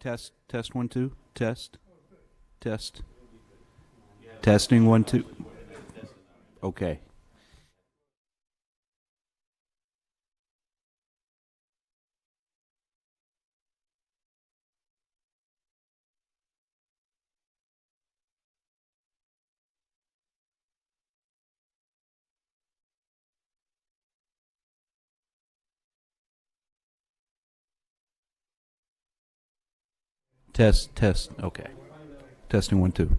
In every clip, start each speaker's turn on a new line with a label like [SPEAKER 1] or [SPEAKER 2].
[SPEAKER 1] Test 1 2. Test. Testing 1 2. Okay. Test. Okay. Testing 1 2.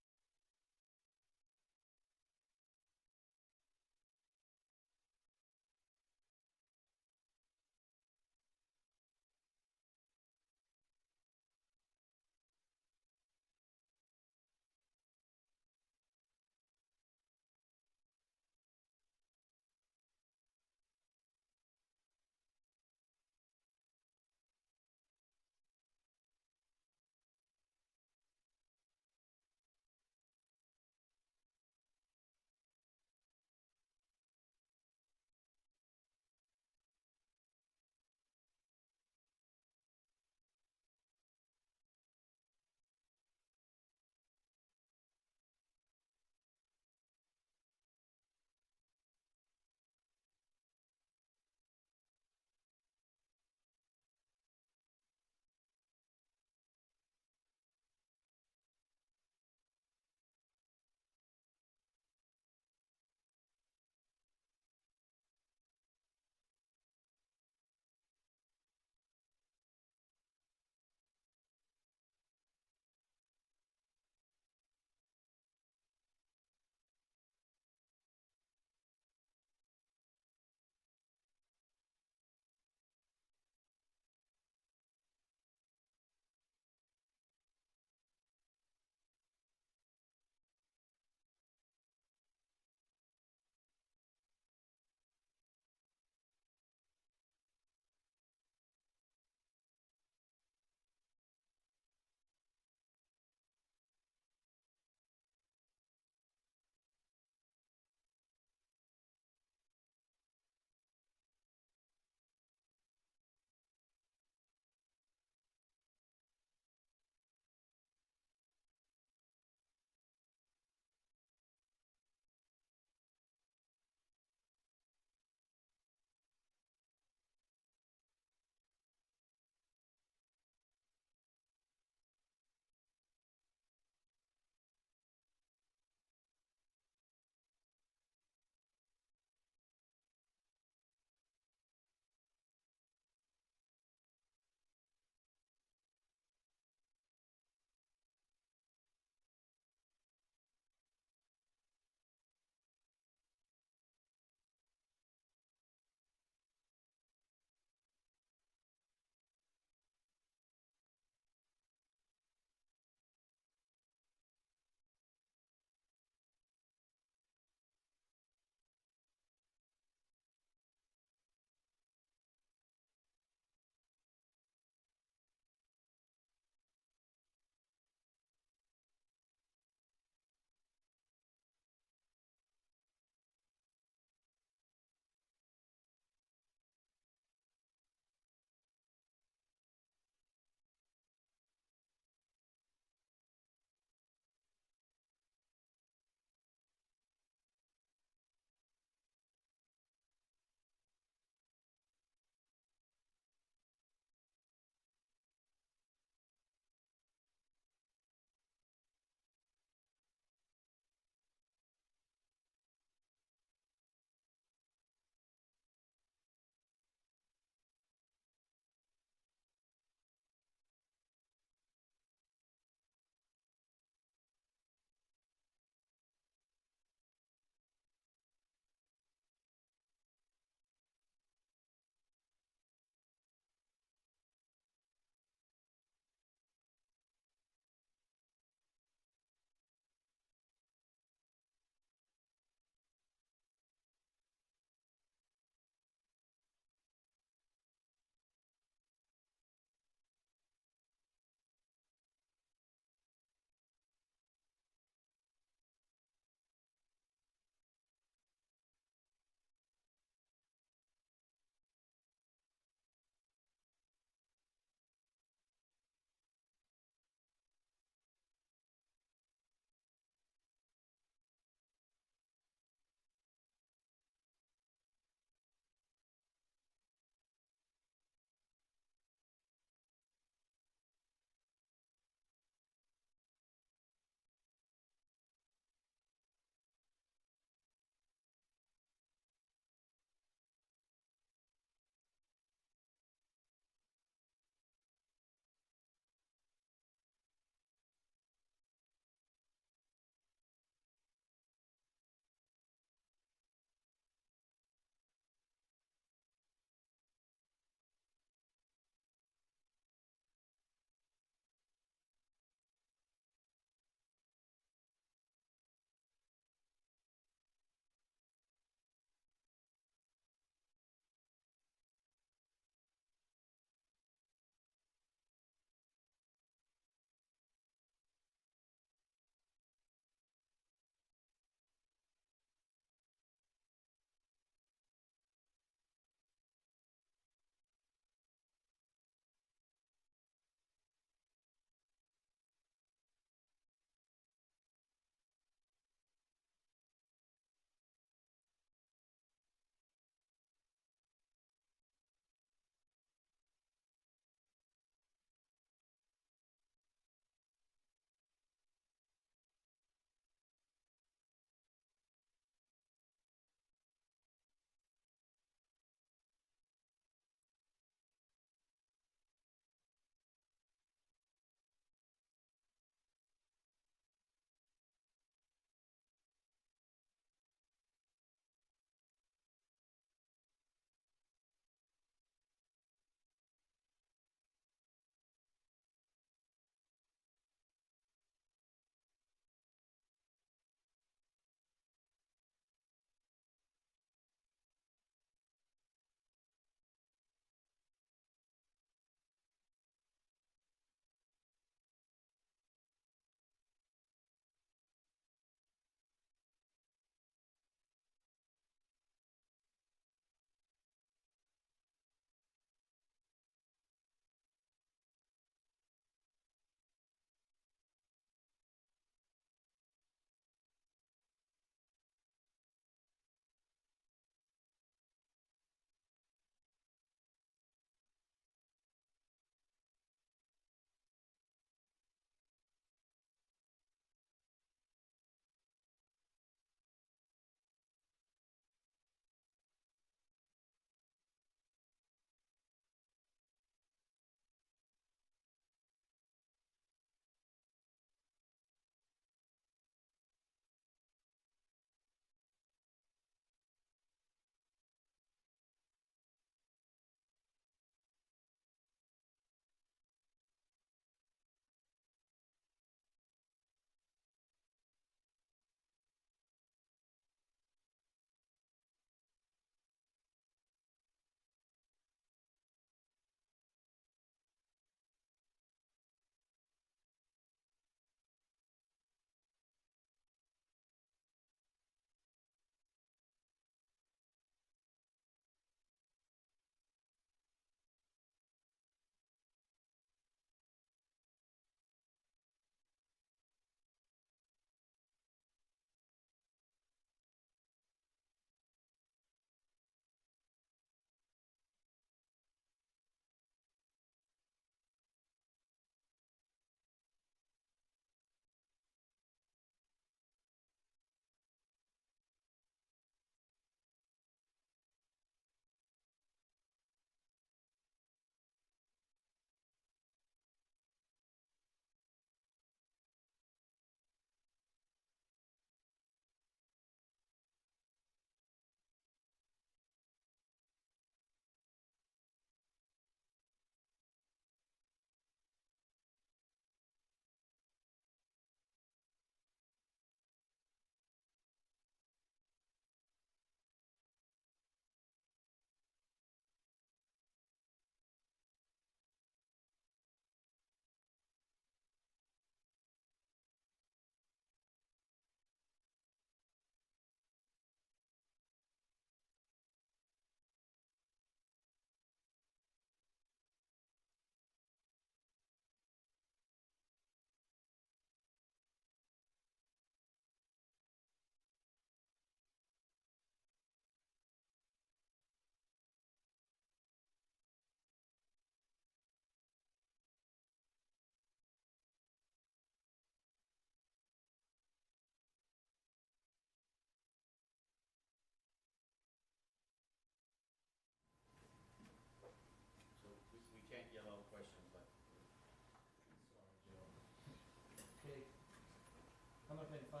[SPEAKER 2] 5,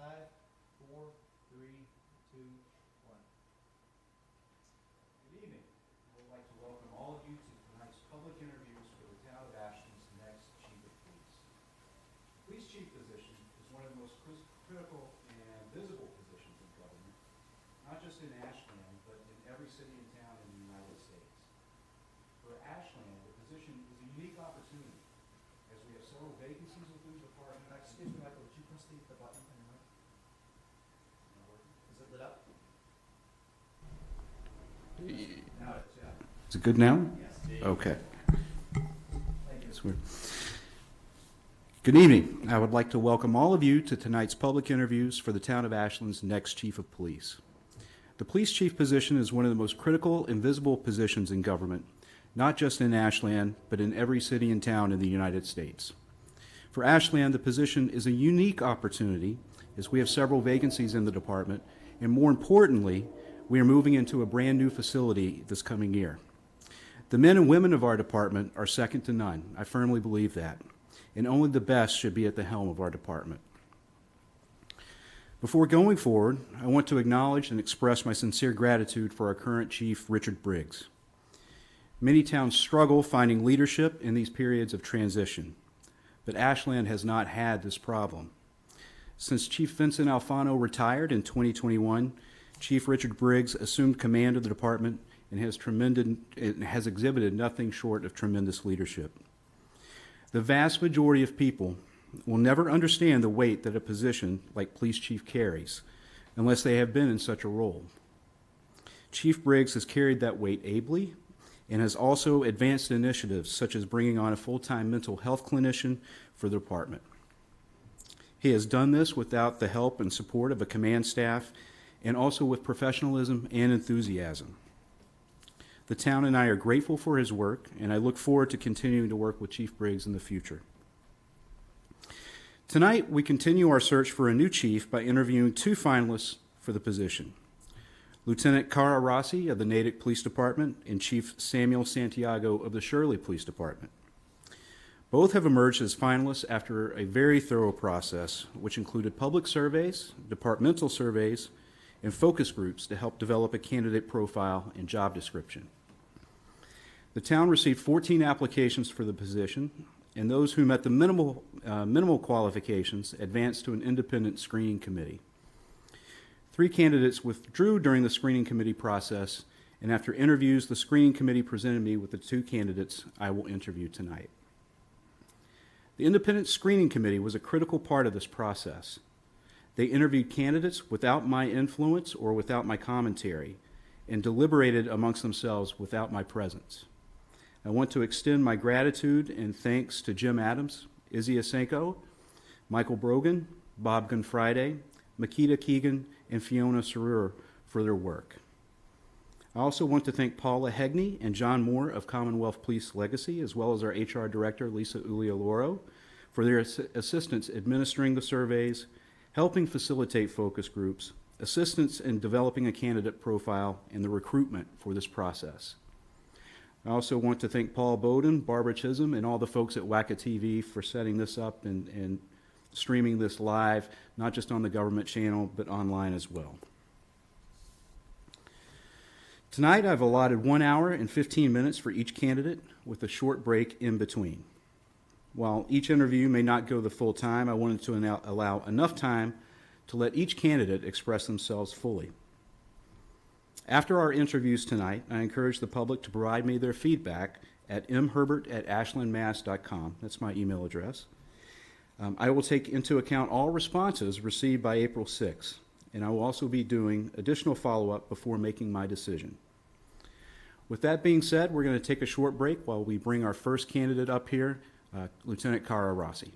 [SPEAKER 2] 4, 3, 2, 1.
[SPEAKER 1] Good evening. I would like to welcome all of you to tonight's public interviews for the town of Ashland's next chief of police. The police chief position is one of the most critical and visible positions in government, not just in Ashland, but in every city and town in the United States. For Ashland, the position is a unique opportunity, as we have several vacancies within the department.
[SPEAKER 2] Excuse me, Michael, would you press the button on your mic? Is it lit up?
[SPEAKER 1] Now it's, yeah. Is it good now?
[SPEAKER 2] Yes.
[SPEAKER 1] Okay.
[SPEAKER 2] Thank you.
[SPEAKER 1] That's weird. Good evening. I would like to welcome all of you to tonight's public interviews for the town of Ashland's next chief of police. The police chief position is one of the most critical and visible positions in government, not just in Ashland, but in every city and town in the United States. For Ashland, the position is a unique opportunity, as we have several vacancies in the department, and more importantly, we are moving into a brand new facility this coming year. The men and women of our department are second to none. I firmly believe that. And only the best should be at the helm of our department. Before going forward, I want to acknowledge and express my sincere gratitude for our current chief, Richard Briggs. Many towns struggle finding leadership in these periods of transition, but Ashland has not had this problem. Since Chief Vincent Alfano retired in 2021, Chief Richard Briggs assumed command of the department and has exhibited nothing short of tremendous leadership. The vast majority of people will never understand the weight that a position like police chief carries unless they have been in such a role. Chief Briggs has carried that weight ably and has also advanced initiatives such as bringing on a full-time mental health clinician for the department. He has done this without the help and support of a command staff and also with professionalism and enthusiasm. The town and I are grateful for his work, and I look forward to continuing to work with Chief Briggs in the future. Tonight, we continue our search for a new chief by interviewing two finalists for the position. Lieutenant Cara Rossi of the Natick Police Department and Chief Samuel Santiago of the Shirley Police Department. Both have emerged as finalists after a very thorough process, which included public surveys, departmental surveys, and focus groups to help develop a candidate profile and job description. The town received 14 applications for the position, and those who met the minimal qualifications advanced to an independent screening committee. 3 candidates withdrew during the screening committee process, and after interviews, the screening committee presented me with the 2 candidates I will interview tonight. The independent screening committee was a critical part of this process. They interviewed candidates without my influence or without my commentary, and deliberated amongst themselves without my presence. I want to extend my gratitude and thanks to Jim Adams, Izzy Asenko, Michael Brogan, Bob Gunfriday, Makita Keegan, and Fiona Sarur for their work. I also want to thank Paula Hegney and John Moore of Commonwealth Police Legacy, as well as our HR Director, Lisa Ulialoro, for their assistance administering the surveys, helping facilitate focus groups, assistance in developing a candidate profile, and the recruitment for this process. I also want to thank Paul Bowden, Barbara Chisholm, and all the folks at WACA-TV for setting this up and streaming this live, not just on the government channel, but online as well. Tonight, I've allotted 1 hour and 15 minutes for each candidate with a short break in between. While each interview may not go the full time, I wanted to allow enough time to let each candidate express themselves fully. After our interviews tonight, I encourage the public to provide me their feedback at mherbert@ashlandmass.com. That's my email address. I will take into account all responses received by April 6th, and I will also be doing additional follow-up before making my decision. With that being said, we're going to take a short break while we bring our first candidate up here, Lieutenant Cara Rossi.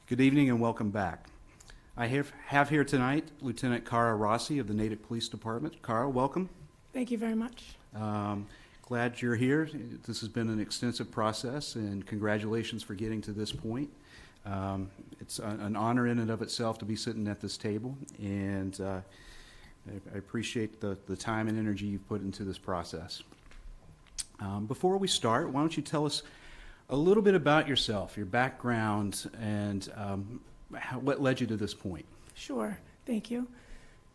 [SPEAKER 1] Good evening and welcome back. I have here tonight Lieutenant Cara Rossi of the Natick Police Department. Cara, welcome.
[SPEAKER 3] Thank you very much.
[SPEAKER 1] Glad you're here. This has been an extensive process, and congratulations for getting to this point. It's an honor in and of itself to be sitting at this table, and I appreciate the time and energy you've put into this process. Before we start, why don't you tell us a little bit about yourself, your background, and what led you to this point?
[SPEAKER 3] Sure, thank you.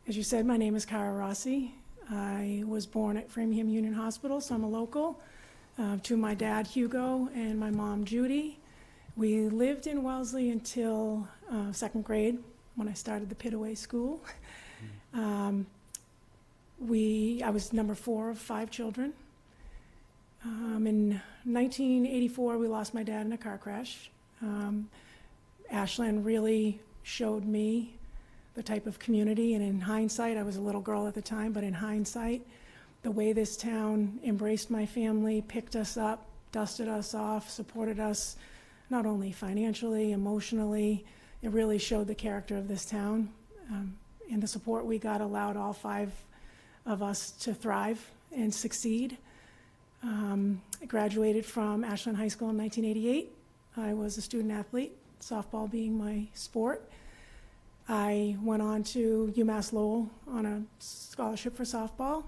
[SPEAKER 3] As you said, my name is Cara Rossi. I was born at Framingham Union Hospital, so I'm a local, to my dad, Hugo, and my mom, Judy. We lived in Wellesley until second grade, when I started the Pittaway School. I was number 4 of 5 children. In 1984, we lost my dad in a car crash. Ashland really showed me the type of community, and in hindsight, I was a little girl at the time, but in hindsight, the way this town embraced my family, picked us up, dusted us off, supported us, not only financially, emotionally, it really showed the character of this town. And the support we got allowed all 5 of us to thrive and succeed. I graduated from Ashland High School in 1988. I was a student athlete, softball being my sport. I went on to UMass Lowell on a scholarship for softball.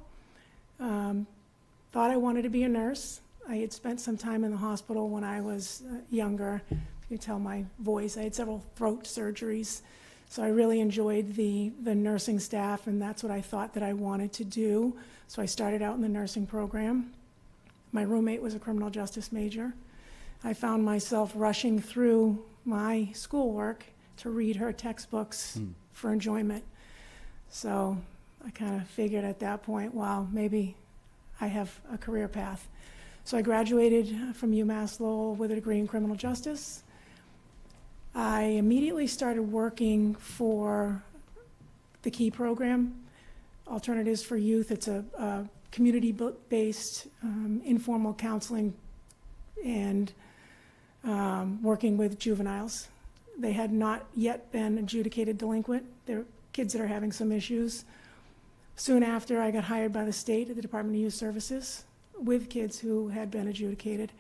[SPEAKER 3] Thought I wanted to be a nurse. I had spent some time in the hospital when I was younger. You can tell my voice. I had several throat surgeries. So I really enjoyed the nursing staff, and that's what I thought that I wanted to do. So I started out in the nursing program. My roommate was a criminal justice major. I found myself rushing through my schoolwork to read her textbooks for enjoyment. So I kind of figured at that point, wow, maybe I have a career path. So I graduated from UMass Lowell with a degree in criminal justice. I immediately started working for the KEY program, Alternatives for Youth. It's a community-based informal counseling and working with juveniles. They had not yet been adjudicated delinquent. They're kids that are having some issues. Soon after, I got hired by the state at the Department of Youth Services with kids who had been adjudicated.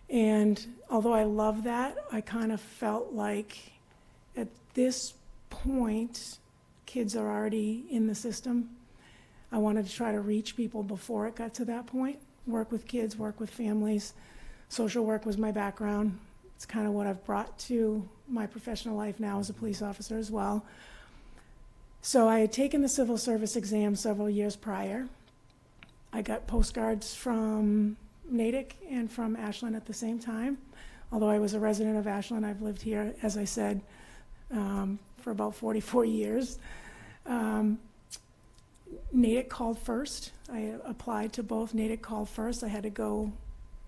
[SPEAKER 3] And although I love that, I kind of felt like at this point, kids are already in the system. I wanted to try to reach people before it got to that point, work with kids, work with families. Social work was my background. It's kind of what I've brought to my professional life now as a police officer as well. So I had taken the civil service exam several years prior. I got postcards from Natick and from Ashland at the same time. Although I was a resident of Ashland, I've lived here, as I said, for about 44 years. Natick called first. I applied to both. Natick called first. I had to go,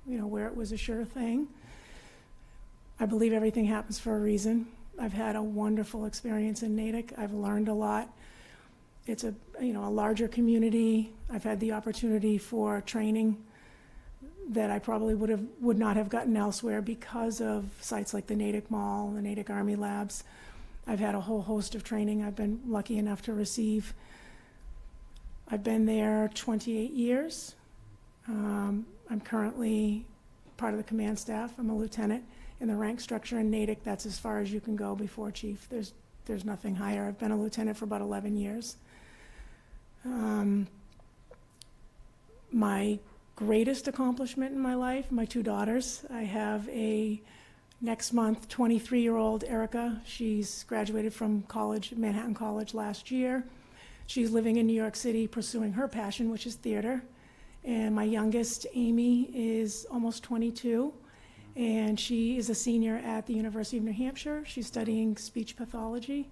[SPEAKER 3] where it was a sure thing. I believe everything happens for a reason. I've had a wonderful experience in Natick. I've learned a lot. It's a larger community. I've had the opportunity for training that I probably would not have gotten elsewhere because of sites like the Natick Mall, the Natick Army Labs. I've had a whole host of training I've been lucky enough to receive. I've been there 28 years. I'm currently part of the command staff. I'm a lieutenant in the rank structure in Natick. That's as far as you can go before chief. There's nothing higher. I've been a lieutenant for about 11 years. My greatest accomplishment in my life, my 2 daughters. I have a next month 23-year-old Erica. She's graduated from college, Manhattan College last year. She's living in New York City pursuing her passion, which is theater. And my youngest, Amy, is almost 22, and she is a senior at the University of New Hampshire. She's studying speech pathology.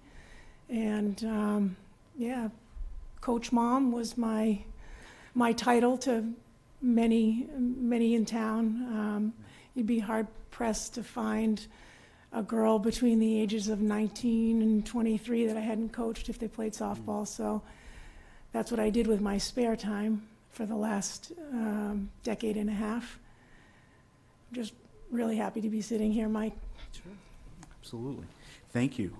[SPEAKER 3] And Coach Mom was my title to many in town. You'd be hard pressed to find a girl between the ages of 19 and 23 that I hadn't coached if they played softball. So that's what I did with my spare time for the last decade and a half. I'm just really happy to be sitting here, Mike.
[SPEAKER 1] Sure. Absolutely. Thank you.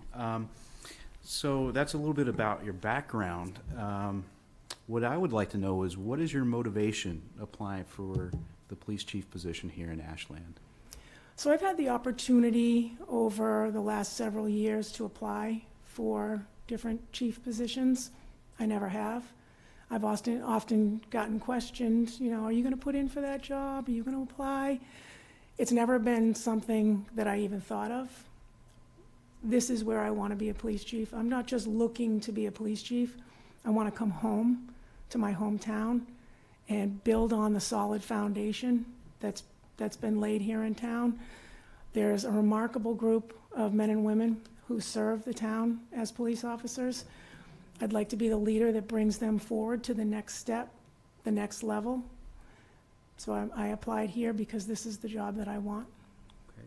[SPEAKER 1] So that's a little bit about your background. What I would like to know is, what is your motivation applying for the police chief position here in Ashland?
[SPEAKER 3] So I've had the opportunity over the last several years to apply for different chief positions. I never have. I've often gotten questioned, are you going to put in for that job? Are you going to apply? It's never been something that I even thought of. This is where I want to be a police chief. I'm not just looking to be a police chief. I want to come home to my hometown and build on the solid foundation that's been laid here in town. There's a remarkable group of men and women who serve the town as police officers. I'd like to be the leader that brings them forward to the next step, the next level. So I applied here because this is the job that I want.
[SPEAKER 1] Okay.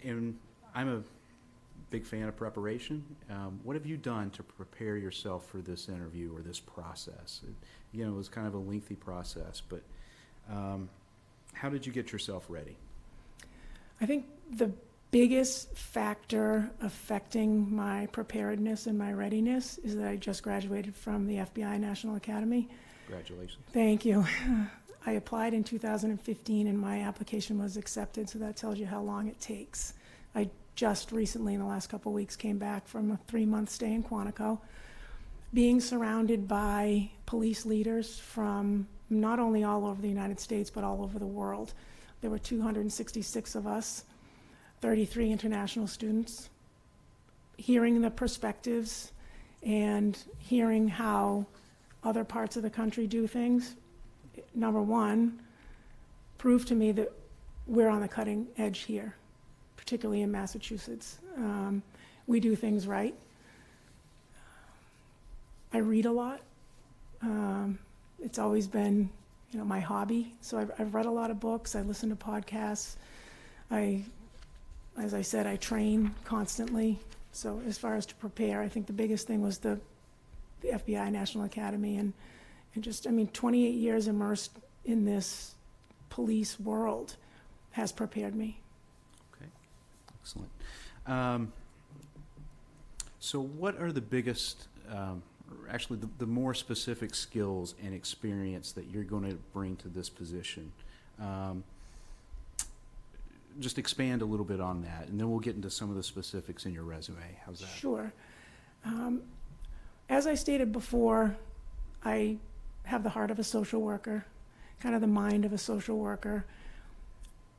[SPEAKER 1] And I'm a big fan of preparation. What have you done to prepare yourself for this interview or this process? It was kind of a lengthy process, but how did you get yourself ready?
[SPEAKER 3] I think the biggest factor affecting my preparedness and my readiness is that I just graduated from the FBI National Academy.
[SPEAKER 1] Congratulations.
[SPEAKER 3] Thank you. I applied in 2015 and my application was accepted, so that tells you how long it takes. I just recently, in the last couple of weeks, came back from a 3-month stay in Quantico. Being surrounded by police leaders from not only all over the United States, but all over the world. There were 266 of us, 33 international students. Hearing the perspectives and hearing how other parts of the country do things, number one, proved to me that we're on the cutting edge here, particularly in Massachusetts. We do things right. I read a lot. It's always been, my hobby. So I've read a lot of books. I listen to podcasts. As I said, I train constantly. So as far as to prepare, I think the biggest thing was the FBI National Academy and just, 28 years immersed in this police world has prepared me.
[SPEAKER 1] Okay, excellent. So what are the biggest, actually the more specific skills and experience that you're going to bring to this position? Just expand a little bit on that, and then we'll get into some of the specifics in your resume. How's that?
[SPEAKER 3] Sure. As I stated before, I have the heart of a social worker, kind of the mind of a social worker.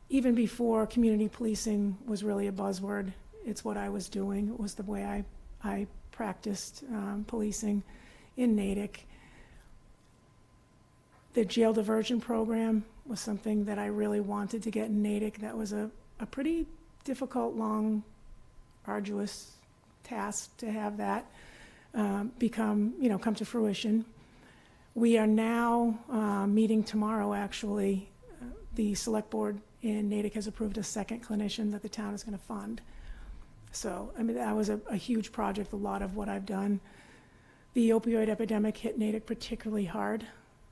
[SPEAKER 3] Even before community policing was really a buzzword, it's what I was doing. It was the way I practiced policing in Natick. The jail diversion program was something that I really wanted to get in Natick. That was a pretty difficult, long, arduous task to have that come to fruition. We are now meeting tomorrow, actually. The select board in Natick has approved a second clinician that the town is going to fund. So, that was a huge project, a lot of what I've done. The opioid epidemic hit Natick particularly hard.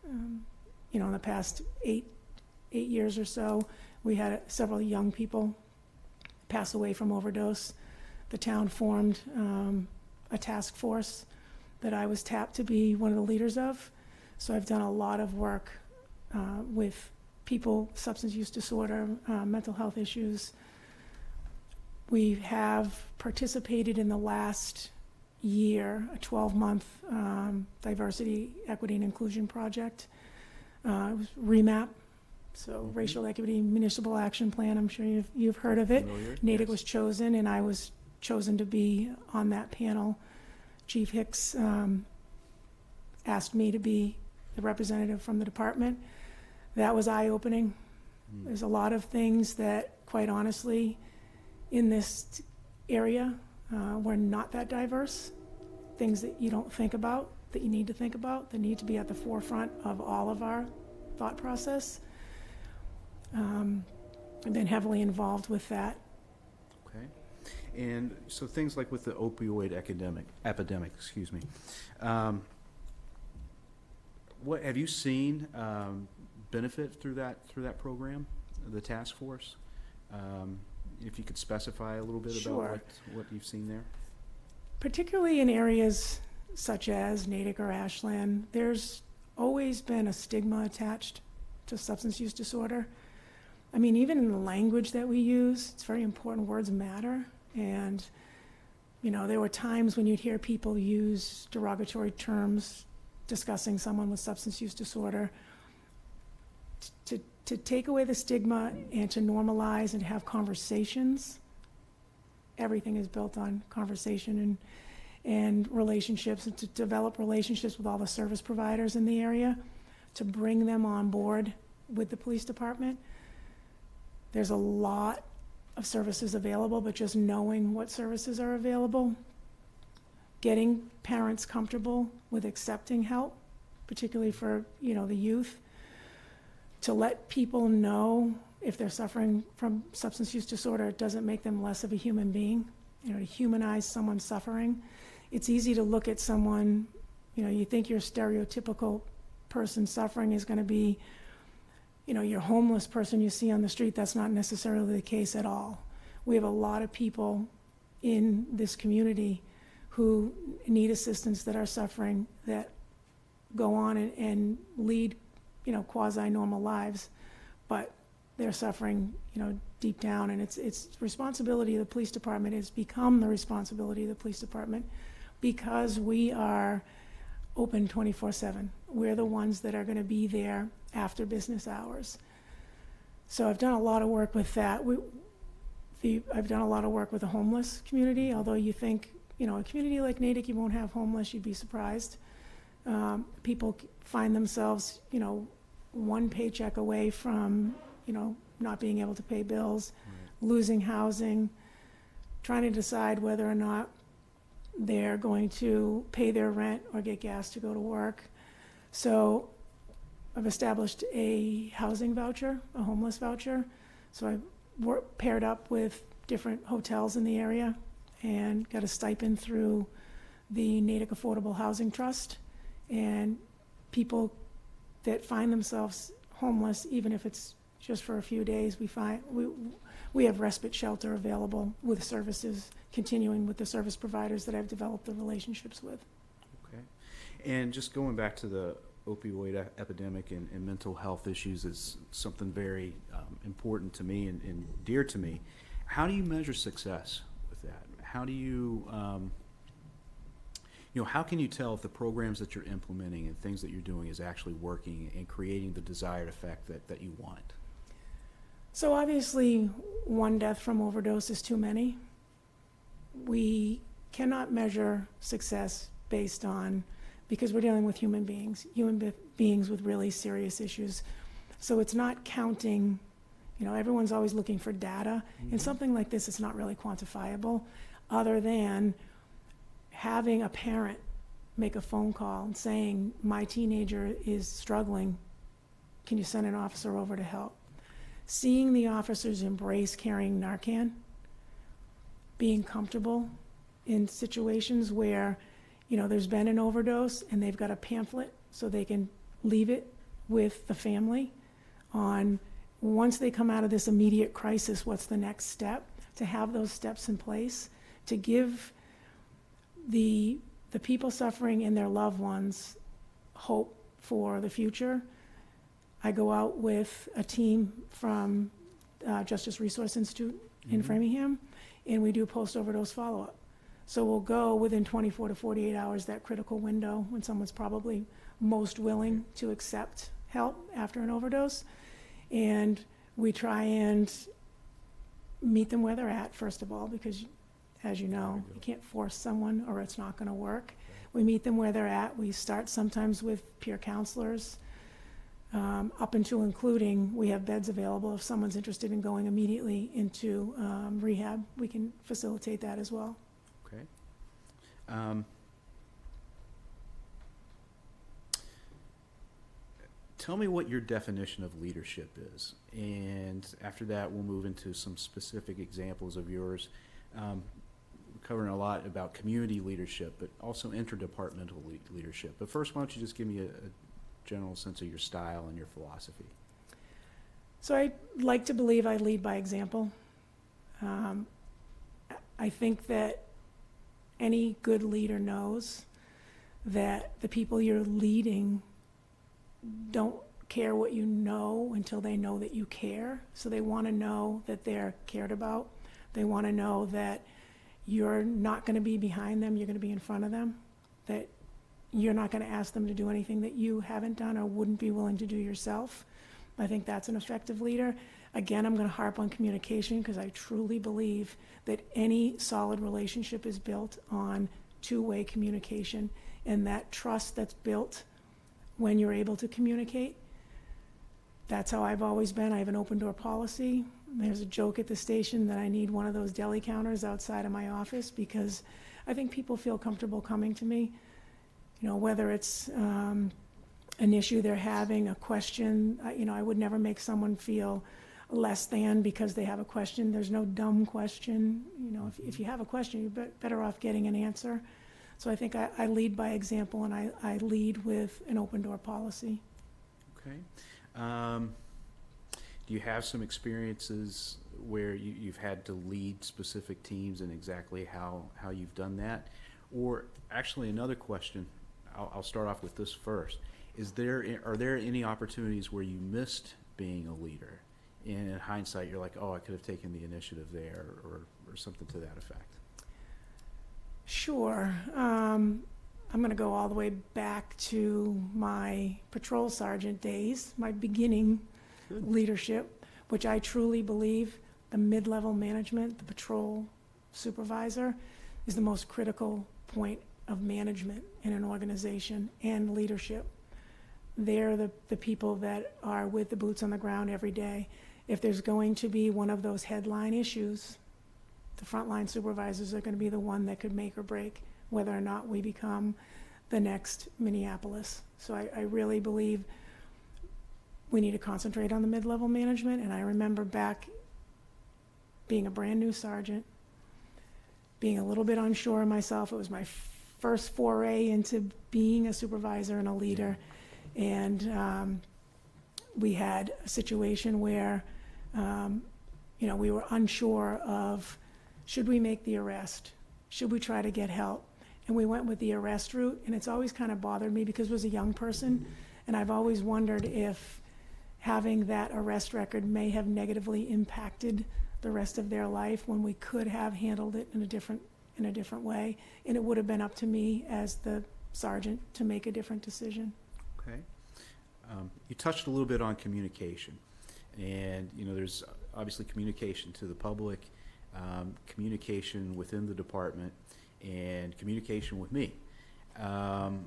[SPEAKER 3] In the past eight years or so, we had several young people pass away from overdose. The town formed a task force that I was tapped to be one of the leaders of. So I've done a lot of work with people, substance use disorder, mental health issues. We have participated in the last year, a 12-month diversity, equity, and inclusion project. It was REMAP, so Racial Equity Municipal Action Plan. I'm sure you've heard of it.
[SPEAKER 1] Familiar?
[SPEAKER 3] Natick
[SPEAKER 1] Yes.
[SPEAKER 3] was chosen, and I was chosen to be on that panel. Chief Hicks asked me to be the representative from the department. That was eye-opening. There's a lot of things that, quite honestly, in this area, we're not that diverse. Things that you don't think about, that you need to think about, that need to be at the forefront of all of our thought process. I've been heavily involved with that.
[SPEAKER 1] Okay. And so things like with the opioid epidemic, what have you seen benefit through that program, the task force? If you could specify a little bit
[SPEAKER 3] Sure.
[SPEAKER 1] about what you've seen there?
[SPEAKER 3] Particularly in areas such as Natick or Ashland, there's always been a stigma attached to substance use disorder. I mean, even in the language that we use, it's very important, words matter. And, you know, there were times when you'd hear people use derogatory terms discussing someone with substance use disorder. To take away the stigma and to normalize and have conversations, everything is built on conversation and relationships, and to develop relationships with all the service providers in the area, to bring them on board with the police department. There's a lot of services available, but just knowing what services are available, getting parents comfortable with accepting help, particularly for, you know, the youth, to let people know if they're suffering from substance use disorder, it doesn't make them less of a human being. You know, to humanize someone suffering. It's easy to look at someone, you know, you think your stereotypical person suffering is going to be, you know, your homeless person you see on the street. That's not necessarily the case at all. We have a lot of people in this community who need assistance, that are suffering, that go on and lead, you know, quasi-normal lives, but they're suffering, you know, deep down, and it's responsibility of the police department. It's become the responsibility of the police department because we are open 24/7. We're the ones that are going to be there after business hours. So I've done a lot of work with that. I've done a lot of work with the homeless community, although you think, you know, a community like Natick, you won't have homeless, you'd be surprised. People find themselves, you know, one paycheck away from, you know, not being able to pay bills, losing housing, trying to decide whether or not they're going to pay their rent or get gas to go to work. So I've established a housing voucher, a homeless voucher. So I paired up with different hotels in the area and got a stipend through the Natick Affordable Housing Trust. And people that find themselves homeless, even if it's just for a few days, we have respite shelter available with services, continuing with the service providers that I've developed the relationships with.
[SPEAKER 1] Okay. And just going back to the opioid epidemic and mental health issues is something very important to me and dear to me. How do you measure success with that? How do you, you know, how can you tell if the programs that you're implementing and things that you're doing is actually working and creating the desired effect that you want?
[SPEAKER 3] So obviously, one death from overdose is too many. We cannot measure success based on, because we're dealing with human beings with really serious issues. So it's not counting, you know, everyone's always looking for data. And something like this is not really quantifiable, other than having a parent make a phone call and saying, my teenager is struggling, can you send an officer over to help? Seeing the officers embrace carrying Narcan, being comfortable in situations where, you know, there's been an overdose and they've got a pamphlet so they can leave it with the family on, once they come out of this immediate crisis, what's the next step? To have those steps in place, to give the people suffering and their loved ones hope for the future. I go out with a team from Justice Resource Institute in Framingham, and we do post-overdose follow-up. So we'll go within 24 to 48 hours, that critical window when someone's probably most willing to accept help after an overdose. And we try and meet them where they're at, first of all, because as you know, you can't force someone or it's not going to work. We meet them where they're at. We start sometimes with peer counselors, up until including we have beds available. If someone's interested in going immediately into rehab, we can facilitate that as well.
[SPEAKER 1] Okay. Tell me what your definition of leadership is, and after that we'll move into some specific examples of yours. We're covering a lot about community leadership, but also interdepartmental leadership. But first, why don't you just give me a general sense of your style and your philosophy?
[SPEAKER 3] So I like to believe I lead by example. Um, I think that any good leader knows that the people you're leading don't care what you know until they know that you care. So they want to know that they're cared about. They want to know that you're not going to be behind them, you're going to be in front of them, that you're not going to ask them to do anything that you haven't done or wouldn't be willing to do yourself. I think that's an effective leader. Again, I'm going to harp on communication because I truly believe that any solid relationship is built on two-way communication, and that trust that's built when you're able to communicate. That's how I've always been. I have an open door policy. There's a joke at the station that I need one of those deli counters outside of my office because I think people feel comfortable coming to me. You know, whether it's an issue they're having, a question, I would never make someone feel less than because they have a question. There's no dumb question. You know, if you have a question, you're better off getting an answer. So I think I lead by example, and I lead with an open door policy.
[SPEAKER 1] Okay. Do you have some experiences where you've had to lead specific teams and exactly how you've done that? Or actually another question, I'll start off with this first. Are there any opportunities where you missed being a leader? And in hindsight, you're like, oh, I could have taken the initiative there or something to that effect?
[SPEAKER 3] Sure. I'm going to go all the way back to my patrol sergeant days, my beginning leadership, which I truly believe the mid-level management, the patrol supervisor, is the most critical point of management in an organization and leadership. They're the people that are with the boots on the ground every day. If there's going to be one of those headline issues, the frontline supervisors are going to be the one that could make or break whether or not we become the next Minneapolis. So I really believe we need to concentrate on the mid-level management. And I remember back being a brand new sergeant, being a little bit unsure of myself. It was my first foray into being a supervisor and a leader. And we had a situation where, we were unsure of, should we make the arrest? Should we try to get help? And we went with the arrest route, and it's always kind of bothered me because I was a young person, and I've always wondered if having that arrest record may have negatively impacted the rest of their life when we could have handled it in a different way, and it would have been up to me as the sergeant to make a different decision.
[SPEAKER 1] Okay. You touched a little bit on communication, and there's obviously communication to the public, communication within the department, and communication with me. And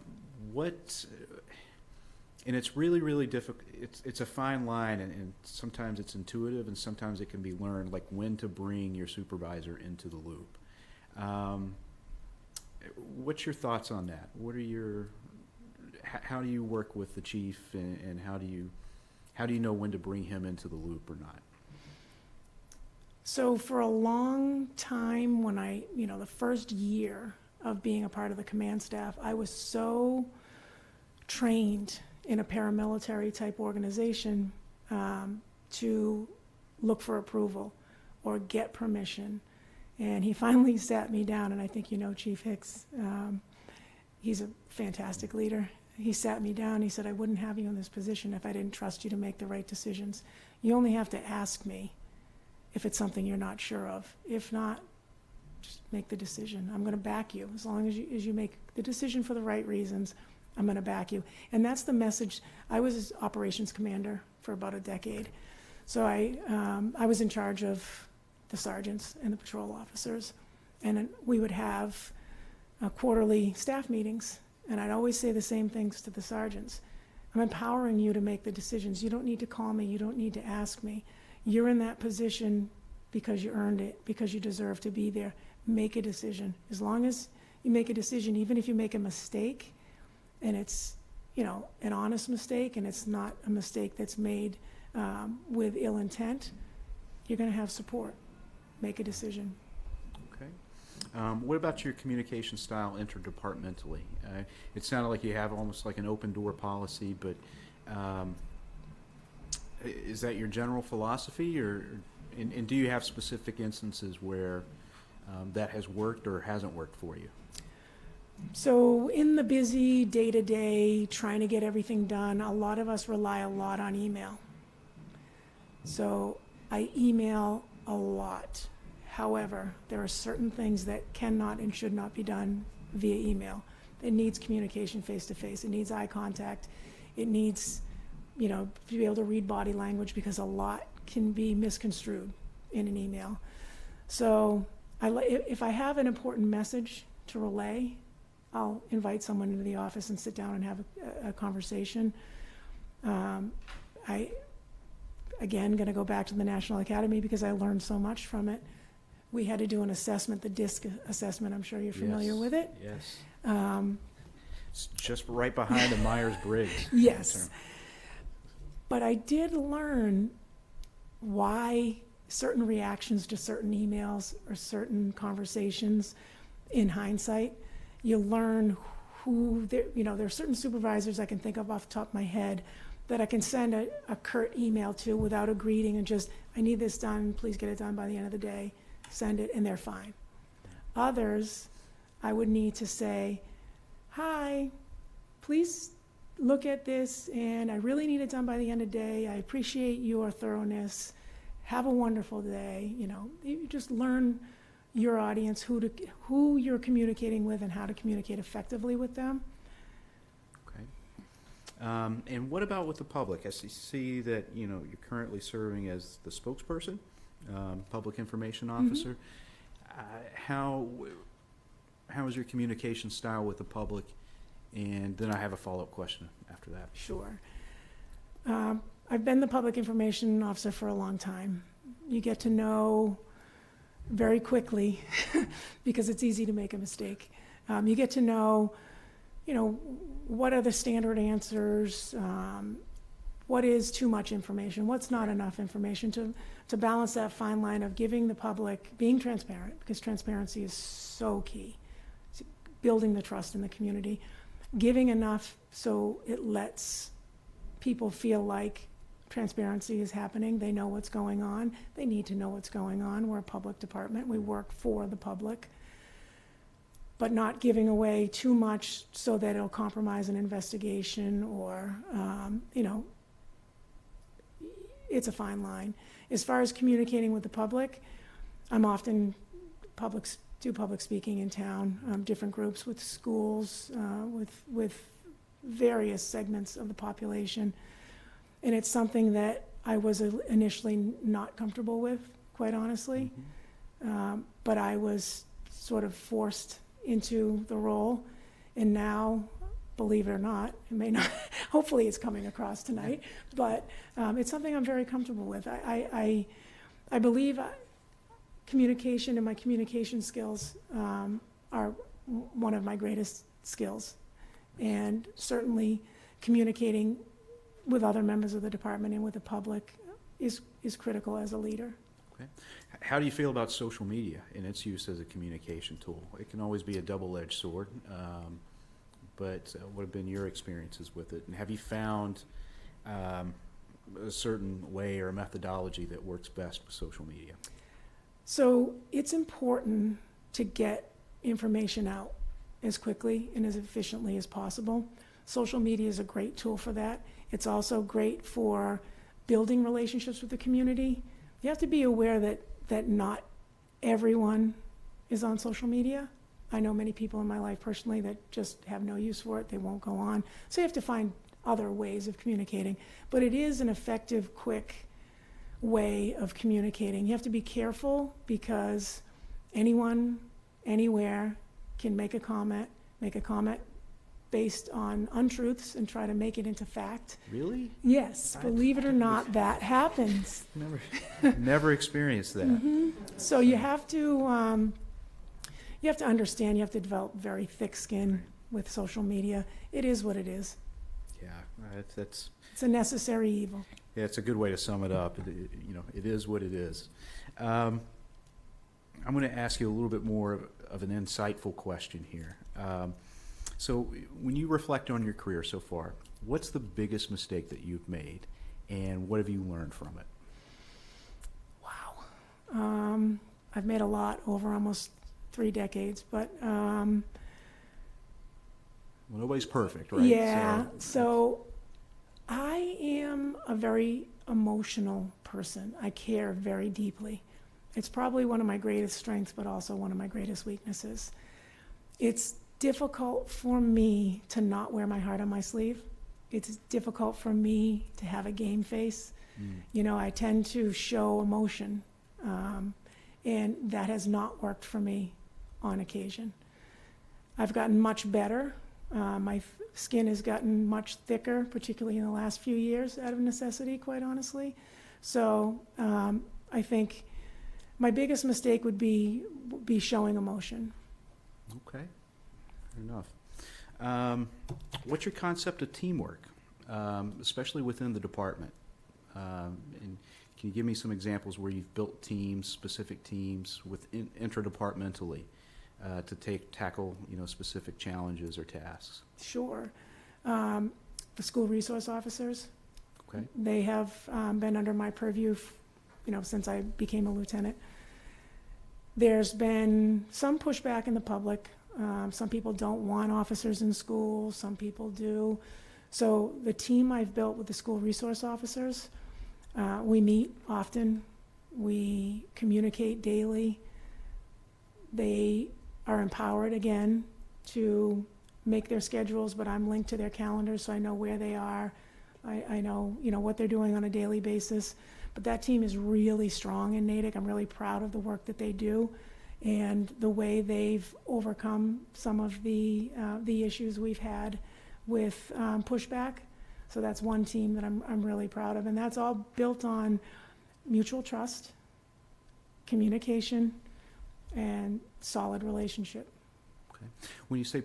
[SPEAKER 1] it's really, really difficult. It's a fine line, and sometimes it's intuitive, and sometimes it can be learned, like when to bring your supervisor into the loop. What's your thoughts on that? How do you work with the chief, and how do you know when to bring him into the loop or not?
[SPEAKER 3] So for a long time, when the first year of being a part of the command staff, I was so trained in a paramilitary type organization to look for approval or get permission. And he finally sat me down, and I think Chief Hicks, he's a fantastic leader. He sat me down, he said, I wouldn't have you in this position if I didn't trust you to make the right decisions. You only have to ask me if it's something you're not sure of. If not, just make the decision. I'm going to back you. As long as you make the decision for the right reasons, I'm going to back you. And that's the message. I was operations commander for about a decade. So I was in charge of the sergeants and the patrol officers. And we would have quarterly staff meetings. And I'd always say the same things to the sergeants. I'm empowering you to make the decisions. You don't need to call me. You don't need to ask me. You're in that position because you earned it, because you deserve to be there. Make a decision. As long as you make a decision, even if you make a mistake, and it's, an honest mistake, and it's not a mistake that's made with ill intent, you're going to have support. Make a decision.
[SPEAKER 1] Okay. What about your communication style interdepartmentally? It sounded like you have almost like an open door policy, but is that your general philosophy, or And do you have specific instances where that has worked or hasn't worked for you?
[SPEAKER 3] So in the busy day-to-day, trying to get everything done, a lot of us rely a lot on email. So I email a lot. However, there are certain things that cannot and should not be done via email. It needs communication face-to-face. It needs eye contact. It needs, to be able to read body language, because a lot can be misconstrued in an email. So if I have an important message to relay, I'll invite someone into the office and sit down and have a conversation. Again, going to go back to the National Academy because I learned so much from it. We had to do an assessment, the DISC assessment. I'm sure you're familiar with it.
[SPEAKER 1] Yes. It's just right behind the Myers-Briggs.
[SPEAKER 3] Yes. But I did learn why certain reactions to certain emails or certain conversations, in hindsight, you learn who, there are certain supervisors I can think of off the top of my head that I can send a curt email to without a greeting and just, I need this done, please get it done by the end of the day, send it, and they're fine. Others, I would need to say, hi, please look at this, and I really need it done by the end of the day. I appreciate your thoroughness. Have a wonderful day. You just learn your audience, who you're communicating with and how to communicate effectively with them.
[SPEAKER 1] Okay. And what about with the public? I see that, you're currently serving as the spokesperson, public information officer. How is your communication style with the public? And then I have a follow-up question after that.
[SPEAKER 3] Sure. I've been the public information officer for a long time. You get to know very quickly because it's easy to make a mistake. You get to know, what are the standard answers, what is too much information, what's not enough information, to balance that fine line of giving the public, being transparent, because transparency is so key, it's building the trust in the community, giving enough so it lets people feel like transparency is happening. They know what's going on. They need to know what's going on. We're a public department. We work for the public. But not giving away too much so that it'll compromise an investigation or, it's a fine line. As far as communicating with the public, I'm often do public speaking in town, different groups with schools, with various segments of the population. And it's something that I was initially not comfortable with, quite honestly. But I was sort of forced into the role. And now, believe it or not, it may not, hopefully it's coming across tonight, but it's something I'm very comfortable with. I believe communication and my communication skills are one of my greatest skills. And certainly communicating with other members of the department and with the public is critical as a leader.
[SPEAKER 1] Okay. How do you feel about social media and its use as a communication tool? It can always be a double-edged sword, but what have been your experiences with it? And have you found a certain way or a methodology that works best with social media?
[SPEAKER 3] So it's important to get information out as quickly and as efficiently as possible. Social media is a great tool for that. It's also great for building relationships with the community. You have to be aware that not everyone is on social media. I know many people in my life personally that just have no use for it. They won't go on. So you have to find other ways of communicating. But it is an effective, quick way of communicating. You have to be careful because anyone, anywhere can make a comment based on untruths and try to make it into fact.
[SPEAKER 1] Really?
[SPEAKER 3] Yes, believe it or not, that happens.
[SPEAKER 1] Never experienced that.
[SPEAKER 3] So you have to understand, you have to develop very thick skin with social media. It is what it is.
[SPEAKER 1] Yeah, that's
[SPEAKER 3] It's a necessary evil.
[SPEAKER 1] Yeah, it's a good way to sum it up. It is what it is. I'm going to ask you a little bit more of an insightful question here. So when you reflect on your career so far, what's the biggest mistake that you've made, and what have you learned from it?
[SPEAKER 3] Wow. I've made a lot over almost 3 decades, but
[SPEAKER 1] Well, nobody's perfect, right?
[SPEAKER 3] yeah. So I am a very emotional person. I care very deeply. It's probably one of my greatest strengths, but also one of my greatest weaknesses. It's difficult for me to not wear my heart on my sleeve. It's difficult for me to have a game face. You know, I tend to show emotion, and that has not worked for me on occasion. I've gotten much better. My skin has gotten much thicker, particularly in the last few years, out of necessity, quite honestly. So I think my biggest mistake would be showing emotion.
[SPEAKER 1] Okay, fair enough. What's your concept of teamwork, especially within the department? And can you give me some examples where you've built teams, specific teams, intradepartmentally to tackle specific challenges or tasks?
[SPEAKER 3] Sure. The school resource officers,
[SPEAKER 1] Okay.
[SPEAKER 3] they have been under my purview, since I became a lieutenant. There's been some pushback in the public. Some people don't want officers in schools, some people do. So the team I've built with the school resource officers, we meet often, we communicate daily. They are empowered, again, to make their schedules, but I'm linked to their calendars, so I know where they are. I know, what they're doing on a daily basis. But that team is really strong in Natick. I'm really proud of the work that they do and the way they've overcome some of the issues we've had with pushback. So that's one team that I'm really proud of, and that's all built on mutual trust, communication, and solid relationship.
[SPEAKER 1] Okay. When you say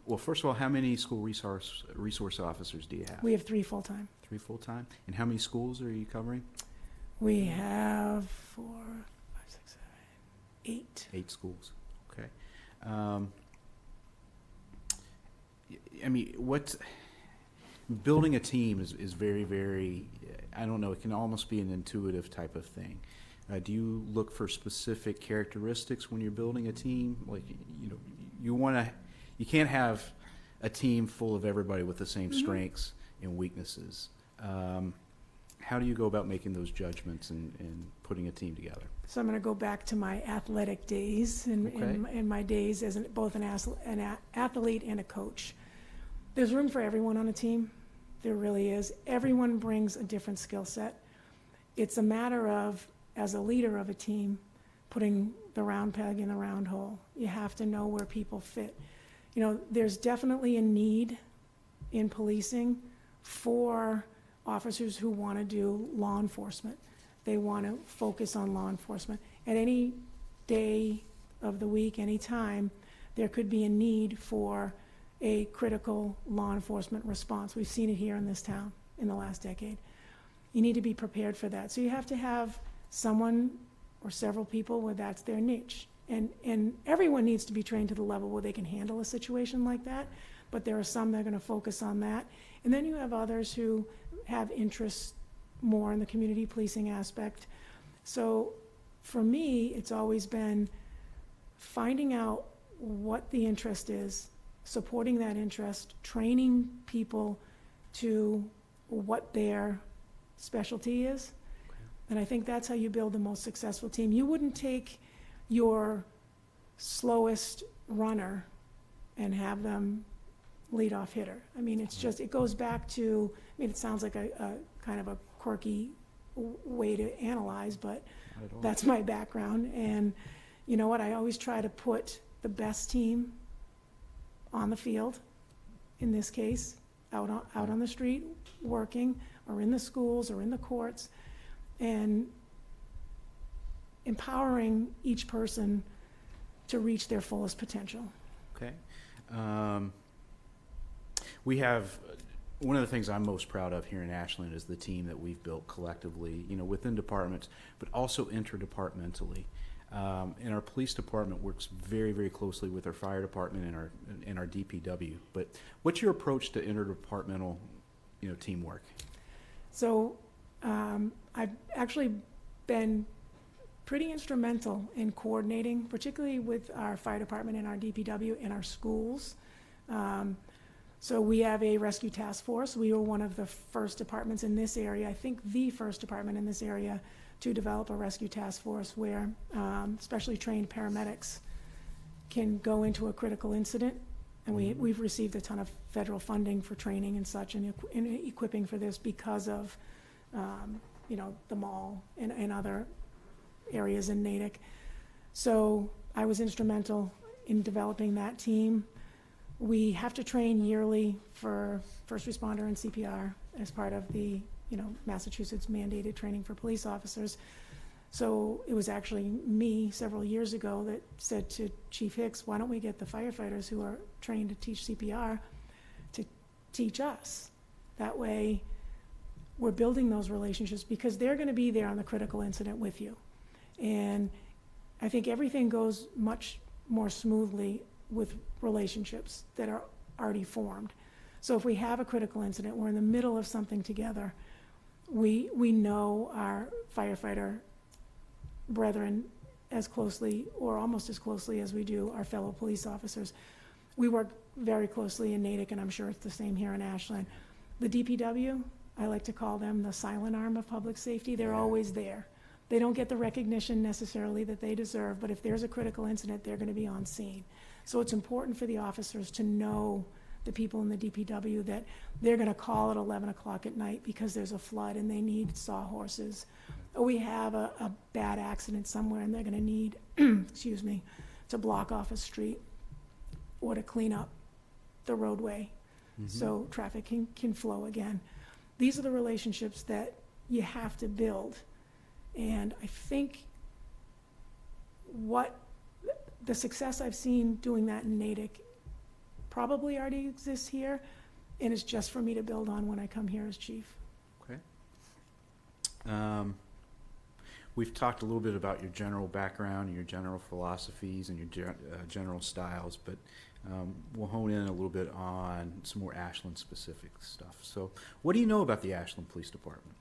[SPEAKER 1] well, first of all, how many school resource officers do you have?
[SPEAKER 3] We have 3 full-time.
[SPEAKER 1] 3 full-time? And how many schools are you covering?
[SPEAKER 3] We have 4, 5, 6, 7, 8.
[SPEAKER 1] 8 schools. Okay. I mean, building a team is very, very, I don't know, it can almost be an intuitive type of thing. Do you look for specific characteristics when you're building a team? Like, you can't have a team full of everybody with the same strengths and weaknesses. How do you go about making those judgments and putting a team together?
[SPEAKER 3] So I'm going to go back to my athletic days and my days as both an athlete and a coach. There's room for everyone on a team. There really is. Everyone brings a different skill set. It's a matter of, as a leader of a team, putting the round peg in the round hole. You have to know where people fit. There's definitely a need in policing for officers who want to do law enforcement. They want to focus on law enforcement. At any day of the week, any time, there could be a need for a critical law enforcement response. We've seen it here in this town in the last decade. You need to be prepared for that. So you have to have someone or several people where that's their niche. And everyone needs to be trained to the level where they can handle a situation like that, but there are some that are going to focus on that. And then you have others who have interests more in the community policing aspect. So for me, it's always been finding out what the interest is, supporting that interest, training people to what their specialty is. And I think that's how you build the most successful team. You wouldn't take your slowest runner and have them leadoff hitter. I mean, it's just, it goes back to, it sounds like a kind of a quirky way to analyze, but that's my background. And you know what? I always try to put the best team on the field, in this case, out on the street, working, or in the schools, or in the courts, and empowering each person to reach their fullest potential.
[SPEAKER 1] Okay. We have, one of the things I'm most proud of here in Ashland is the team that we've built collectively, within departments, but also interdepartmentally. And our police department works very, very closely with our fire department and our DPW. But what's your approach to interdepartmental, teamwork?
[SPEAKER 3] So I've actually been pretty instrumental in coordinating, particularly with our fire department and our DPW and our schools. So we have a rescue task force. We were one of the first departments in this area, I think the first department in this area, to develop a rescue task force where specially trained paramedics can go into a critical incident. And we've received a ton of federal funding for training and such and equipping for this because of, the mall and other areas in Natick. So I was instrumental in developing that team. We have to train yearly for first responder and CPR as part of the, Massachusetts mandated training for police officers. So it was actually me several years ago that said to Chief Hicks, why don't we get the firefighters who are trained to teach CPR to teach us? That way we're building those relationships because they're going to be there on the critical incident with you. And I think everything goes much more smoothly with relationships that are already formed. So if we have a critical incident, we're in the middle of something together, we know our firefighter brethren as closely or almost as closely as we do our fellow police officers. We work very closely in Natick, and I'm sure it's the same here in Ashland. The DPW, I like to call them the silent arm of public safety. They're always there. They don't get the recognition necessarily that they deserve, but if there's a critical incident, they're going to be on scene. So it's important for the officers to know the people in the DPW that they're going to call at 11 o'clock at night because there's a flood and they need sawhorses. Or we have a bad accident somewhere and they're going to need, excuse me, to block off a street or to clean up the roadway so traffic can flow again. These are the relationships that you have to build. And I think what the success I've seen doing that in Natick probably already exists here, and it's just for me to build on when I come here as chief.
[SPEAKER 1] Okay. We've talked a little bit about your general background and your general philosophies and your general styles, but we'll hone in a little bit on some more Ashland-specific stuff. So what do you know about the Ashland Police Department?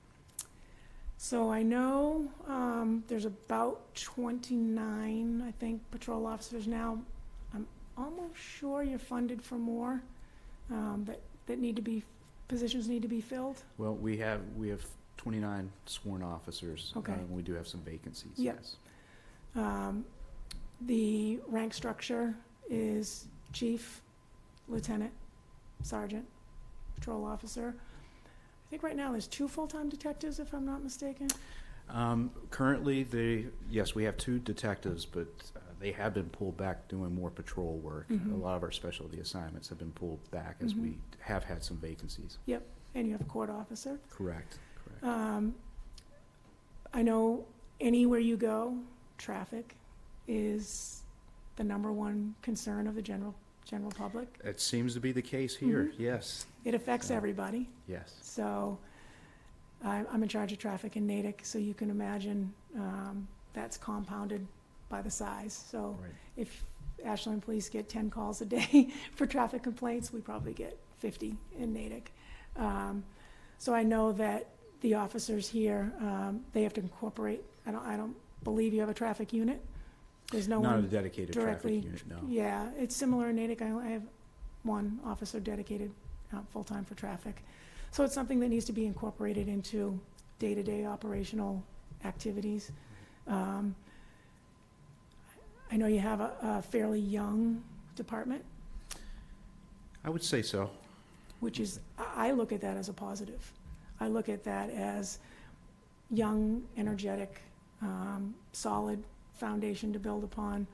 [SPEAKER 3] So I know there's about 29, I think, patrol officers now. I'm almost sure you're funded for more that need to be, positions need to be filled.
[SPEAKER 1] Well, we have 29 sworn officers.
[SPEAKER 3] Okay.
[SPEAKER 1] We do have some vacancies.
[SPEAKER 3] Yep.
[SPEAKER 1] Yes.
[SPEAKER 3] The rank structure is chief, lieutenant, sergeant, patrol officer. I think right now there's 2 full-time detectives, if I'm not mistaken.
[SPEAKER 1] Currently, yes, we have 2 detectives, but they have been pulled back doing more patrol work. A lot of our specialty assignments have been pulled back as we have had some vacancies.
[SPEAKER 3] Yep, and you have a court officer.
[SPEAKER 1] Correct.
[SPEAKER 3] I know anywhere you go, traffic is the #1 concern of the general public.
[SPEAKER 1] It seems to be the case here, yes.
[SPEAKER 3] It affects everybody.
[SPEAKER 1] Yes.
[SPEAKER 3] So I'm in charge of traffic in Natick, so you can imagine that's compounded by the size. So
[SPEAKER 1] Right.
[SPEAKER 3] if Ashland Police get 10 calls a day for traffic complaints, we probably get 50 in Natick. So I know that the officers here, they have to incorporate, I don't believe you have a traffic unit. There's no
[SPEAKER 1] Not
[SPEAKER 3] one
[SPEAKER 1] a dedicated
[SPEAKER 3] directly.
[SPEAKER 1] traffic unit, no.
[SPEAKER 3] Yeah, it's similar in Natick. I have 1 officer dedicated full-time for traffic. So it's something that needs to be incorporated into day-to-day operational activities. I know you have a fairly young department,
[SPEAKER 1] I would say so.
[SPEAKER 3] which is, I look at that as a positive. I look at that as young, energetic, solid foundation to build upon.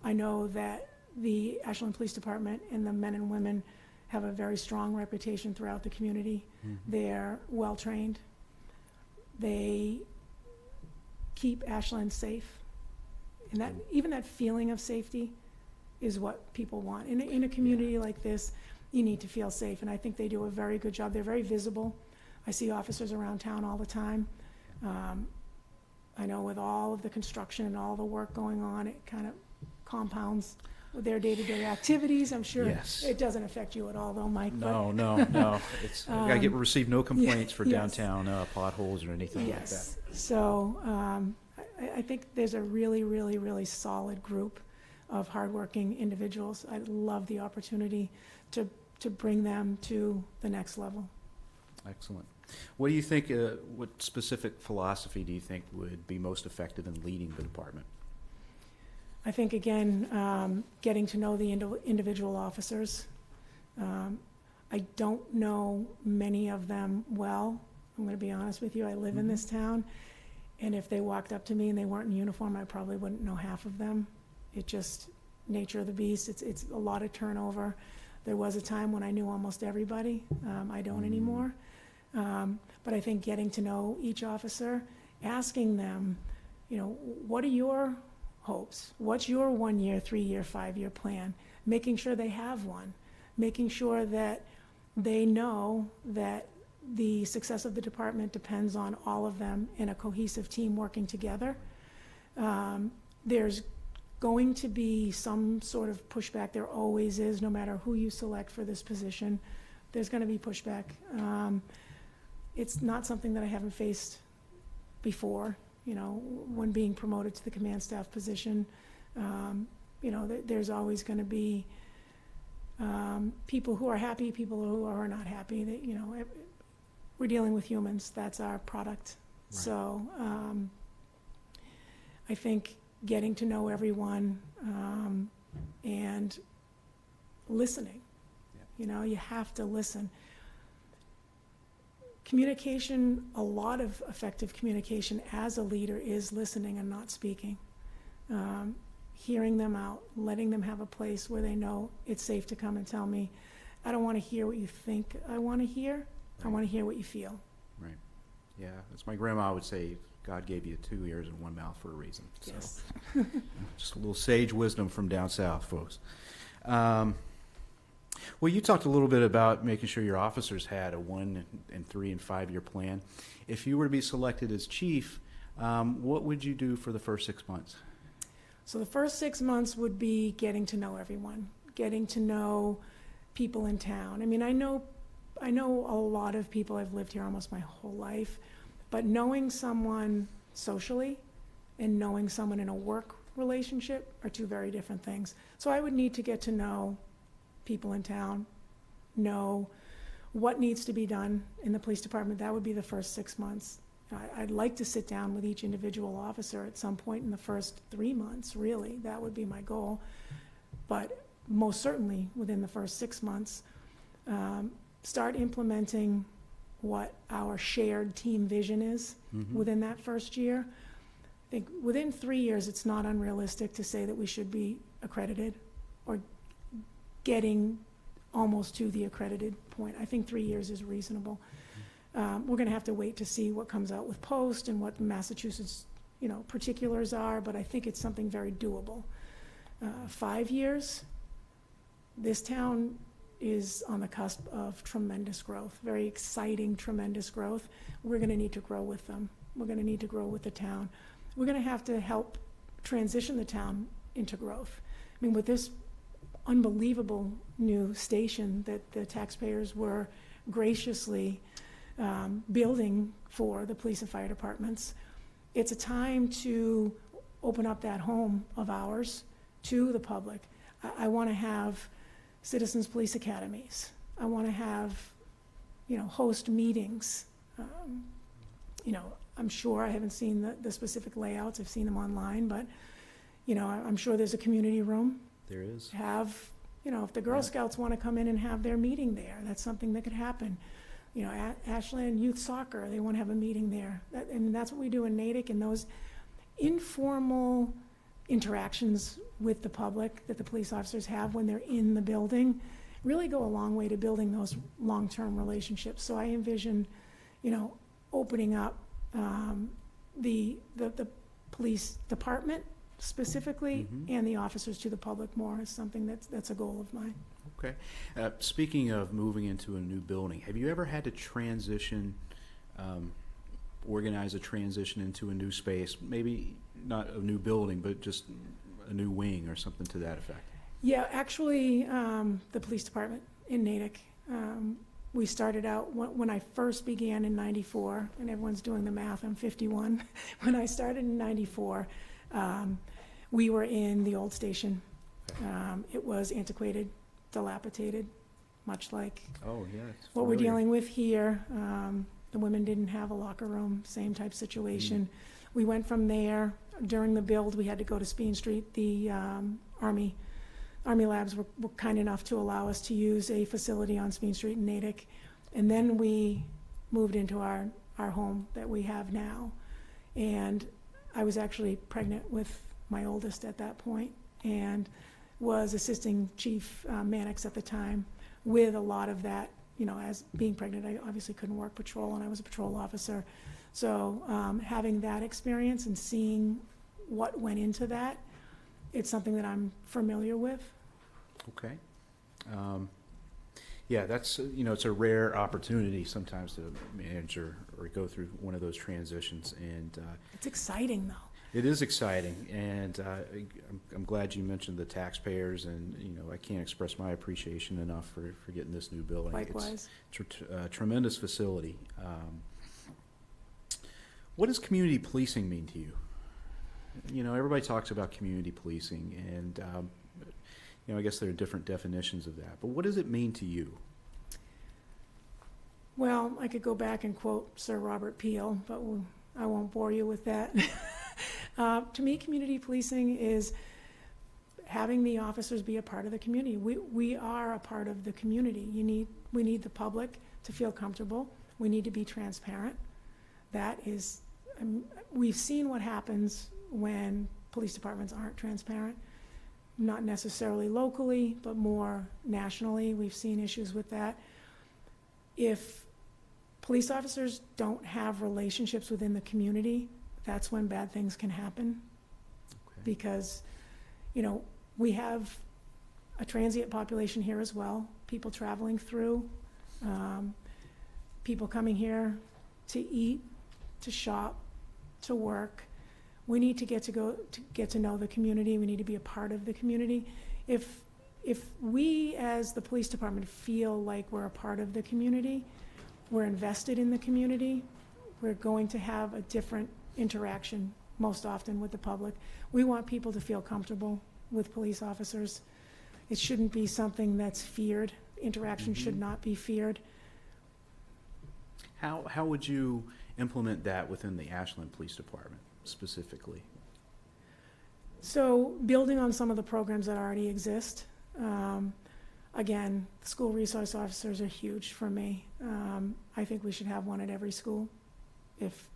[SPEAKER 3] I know that the Ashland Police Department and the men and women have a very strong reputation throughout the community. They're well-trained. They keep Ashland safe. And that, even that feeling of safety is what people want. In a community like this, you need to feel safe, and I think they do a very good job. They're very visible. I see officers around town all the time. I know with all of the construction and all the work going on, it kind of compounds with their day-to-day activities. I'm sure
[SPEAKER 1] Yes.
[SPEAKER 3] it doesn't affect you at all, though, Mike.
[SPEAKER 1] No. It's, I receive no complaints for
[SPEAKER 3] yes.
[SPEAKER 1] downtown potholes or anything like that.
[SPEAKER 3] Yes. So I think there's a really, really, really solid group of hardworking individuals. I'd love the opportunity to bring them to the next level.
[SPEAKER 1] Excellent. What do you think, what specific philosophy do you think would be most effective in leading the department?
[SPEAKER 3] I think, again, getting to know the individual officers. I don't know many of them well. I'm going to be honest with you. I live in this town, and if they walked up to me and they weren't in uniform, I probably wouldn't know half of them. It just, nature of the beast. It's a lot of turnover. There was a time when I knew almost everybody. I don't anymore. But I think getting to know each officer, asking them, you know, what are your hopes? What's your 1 year, 3 year, 5 year plan? Making sure they have one. Making sure that they know that the success of the department depends on all of them in a cohesive team working together. There's going to be some sort of pushback. There always is, no matter who you select for this position. There's going to be pushback. It's not something that I haven't faced before, you know, when being promoted to the command staff position. You know, there's always going to be people who are happy, people who are not happy. That, you know, we're dealing with humans. That's our product. Right. So I think getting to know everyone and listening. Yeah. You know, you have to listen. Communication, a lot of effective communication as a leader is listening and not speaking. Hearing them out, letting them have a place where they know it's safe to come and tell me, I don't want to hear what you think I want to hear. Right. I want to hear what you feel. Right.
[SPEAKER 1] Yeah, as my grandma would say, God gave you 2 ears and 1 mouth for a reason. So,
[SPEAKER 3] yes.
[SPEAKER 1] Just a little sage wisdom from down south, folks. Well, you talked a little bit about making sure your officers had a 1 and 3 and 5 year plan. If you were to be selected as chief, what would you do for the first 6 months?
[SPEAKER 3] So the first 6 months would be getting to know everyone, getting to know people in town. I mean, I know a lot of people. I've lived here almost my whole life, but knowing someone socially and knowing someone in a work relationship are two very different things. So I would need to get to know people in town, know what needs to be done in the police department. That would be the first 6 months. I'd like to sit down with each individual officer at some point in the first 3 months, really. That would be my goal. But most certainly within the first 6 months, start implementing what our shared team vision is within that first year. I think within 3 years, it's not unrealistic to say that we should be accredited or getting almost to the accredited point. I think 3 years is reasonable. We're going to have to wait to see what comes out with post and what Massachusetts, you know, particulars are, but I think it's something very doable. 5 years, this town is on the cusp of tremendous growth, very exciting, tremendous growth. We're going to need to grow with them. We're going to need to grow with the town. We're going to have to help transition the town into growth. I mean, with this unbelievable new station that the taxpayers were graciously building for the police and fire departments, it's a time to open up that home of ours to the public. I want to have citizens police academies. I want to have, you know, host meetings. You know, I'm sure, I haven't seen the specific layouts, I've seen them online, but, you know, I'm sure there's a community room.
[SPEAKER 1] There is.
[SPEAKER 3] Have, you know, if the Girl Scouts want to come in and have their meeting there, that's something that could happen. You know, Ashland Youth Soccer, they want to have a meeting there. And that's what we do in Natick, and those informal interactions with the public that the police officers have when they're in the building really go a long way to building those long-term relationships. So I envision, you know, opening up the police department specifically and the officers to the public more is something that's a goal of mine.
[SPEAKER 1] Okay. Speaking of moving into a new building, have you ever had to transition, organize a transition into a new space? Maybe not a new building, but just a new wing or something to that effect?
[SPEAKER 3] Yeah, actually, the police department in Natick, We started out, when I first began in 94, and everyone's doing the math, I'm 51. When I started in 94, we were in the old station. It was antiquated, dilapidated, much like
[SPEAKER 1] Oh, yeah. It's
[SPEAKER 3] what we're
[SPEAKER 1] familiar.
[SPEAKER 3] dealing with here. The women didn't have a locker room, same type situation. We went from there. During the build, we had to go to Speen Street. The Army Labs were kind enough to allow us to use a facility on Speen Street in Natick. And then we moved into our home that we have now. And I was actually pregnant with my oldest at that point and was assisting Chief Mannix at the time with a lot of that. You know, as being pregnant, I obviously couldn't work patrol, and I was a patrol officer. So having that experience and seeing what went into that, it's something that I'm familiar with.
[SPEAKER 1] Okay. Yeah, that's, it's a rare opportunity sometimes to manage or go through one of those transitions, and
[SPEAKER 3] It's exciting, though.
[SPEAKER 1] it is exciting, and I'm glad you mentioned the taxpayers, and, I can't express my appreciation enough for getting this new building.
[SPEAKER 3] Likewise.
[SPEAKER 1] It's a tremendous facility. What does community policing mean to you? Everybody talks about community policing, and, I guess there are different definitions of that, but what does it mean to you?
[SPEAKER 3] Well, I could go back and quote Sir Robert Peel, but I won't bore you with that. To me, community policing is having the officers be a part of the community. We are a part of the community. We need the public to feel comfortable. We need to be transparent. That is, we've seen what happens when police departments aren't transparent. Not necessarily locally, but more nationally. We've seen issues with that. If police officers don't have relationships within the community, that's when bad things can happen.
[SPEAKER 1] Okay.
[SPEAKER 3] Because, we have a transient population here as well, people traveling through, people coming here to eat, to shop, to work. We need to get to know the community. We need to be a part of the community. If we as the police department feel like we're a part of the community, we're invested in the community, we're going to have a different interaction most often with the public. We want people to feel comfortable with police officers. It shouldn't be something that's feared. Interaction should not be feared.
[SPEAKER 1] How would you implement that within the Ashland Police Department specifically?
[SPEAKER 3] So building on some of the programs that already exist. Again, school resource officers are huge for me. I think we should have one at every school if,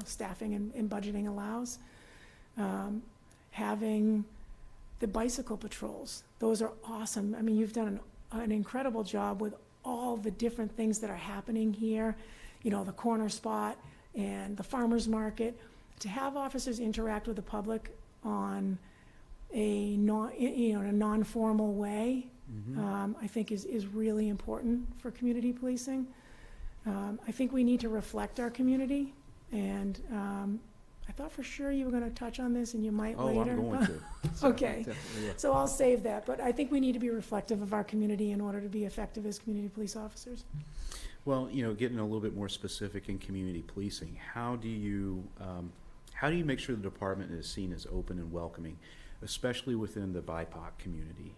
[SPEAKER 3] staffing and budgeting allows. Having the bicycle patrols, those are awesome. I mean, you've done an incredible job with all the different things that are happening here, the corner spot and the farmer's market. To have officers interact with the public on a non-formal way, I think is really important for community policing. I think we need to reflect our community, and I thought for sure you were going to touch on this, and you might later.
[SPEAKER 1] I'm going to. So,
[SPEAKER 3] Okay,
[SPEAKER 1] definitely, yeah.
[SPEAKER 3] so I'll save that, but I think we need to be reflective of our community in order to be effective as community police officers.
[SPEAKER 1] Well, getting a little bit more specific in community policing, how do you make sure the department is seen as open and welcoming, especially within the BIPOC community?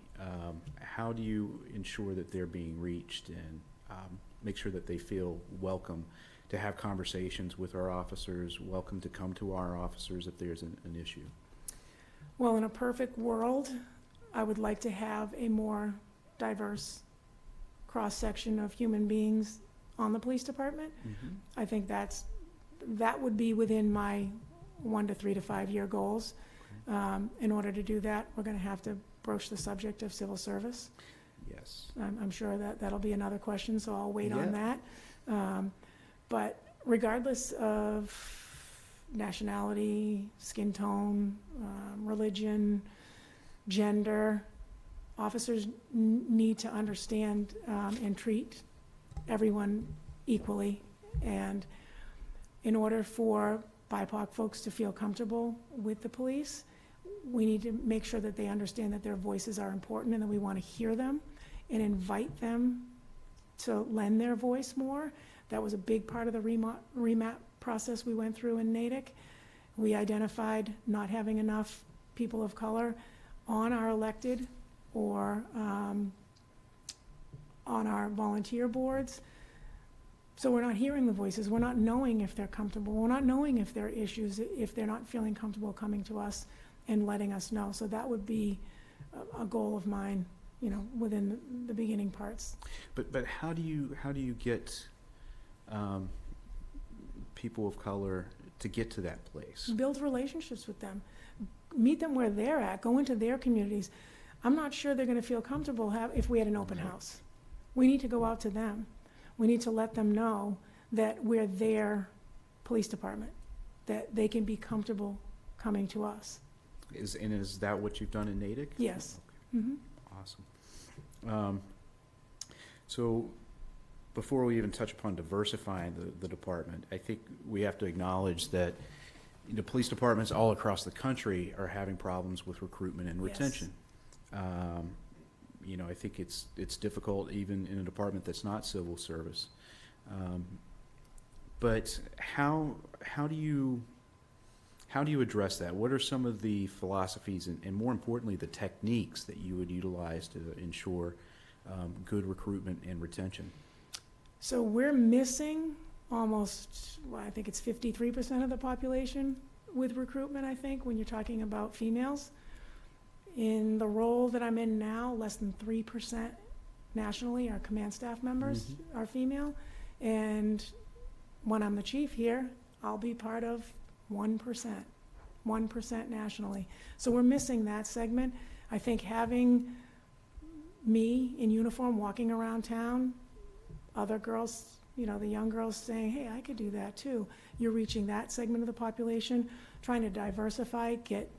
[SPEAKER 1] How do you ensure that they're being reached and make sure that they feel welcome to have conversations with our officers, welcome to come to our officers if there's an issue?
[SPEAKER 3] Well, in a perfect world, I would like to have a more diverse cross-section of human beings on the police department. I think that would be within my 1 to 3 to 5 year goals. In order to do that, we're going to have to broach the subject of civil service.
[SPEAKER 1] Yes.
[SPEAKER 3] I'm sure that'll be another question, so I'll wait on
[SPEAKER 1] Yeah.
[SPEAKER 3] that. But regardless of nationality, skin tone, religion, gender, officers need to understand and treat everyone equally. And in order for BIPOC folks to feel comfortable with the police, we need to make sure that they understand that their voices are important and that we want to hear them and invite them to lend their voice more. That was a big part of the remap process we went through in Natick. We identified not having enough people of color on our elected or on our volunteer boards. So we're not hearing the voices. We're not knowing if they're comfortable. We're not knowing if there are issues, if they're not feeling comfortable coming to us and letting us know. So that would be a goal of mine, you know, within the beginning parts.
[SPEAKER 1] But how do you get people of color to get to that place?
[SPEAKER 3] Build relationships with them. Meet them where they're at. Go into their communities. I'm not sure they're going to feel comfortable if we had an open house. We need to go out to them. We need to let them know that we're their police department, that they can be comfortable coming to us.
[SPEAKER 1] Is that what you've done in Natick?
[SPEAKER 3] Yes.
[SPEAKER 1] Okay.
[SPEAKER 3] Mm-hmm.
[SPEAKER 1] Awesome. So before we even touch upon diversifying the department, I think we have to acknowledge that the police departments all across the country are having problems with recruitment and retention.
[SPEAKER 3] Yes.
[SPEAKER 1] You know, I think it's difficult even in a department that's not civil service. But how do you address that? What are some of the philosophies and more importantly, the techniques that you would utilize to ensure good recruitment and retention?
[SPEAKER 3] So we're missing almost, well, I think it's 53% of the population with recruitment, I think, when you're talking about females. In the role that I'm in now, less than 3% nationally, our command staff members are female. And when I'm the chief here, I'll be part of 1% nationally. So we're missing that segment. I think having me in uniform walking around town, other girls, you know, the young girls saying, hey, I could do that too. You're reaching that segment of the population, trying to diversify, get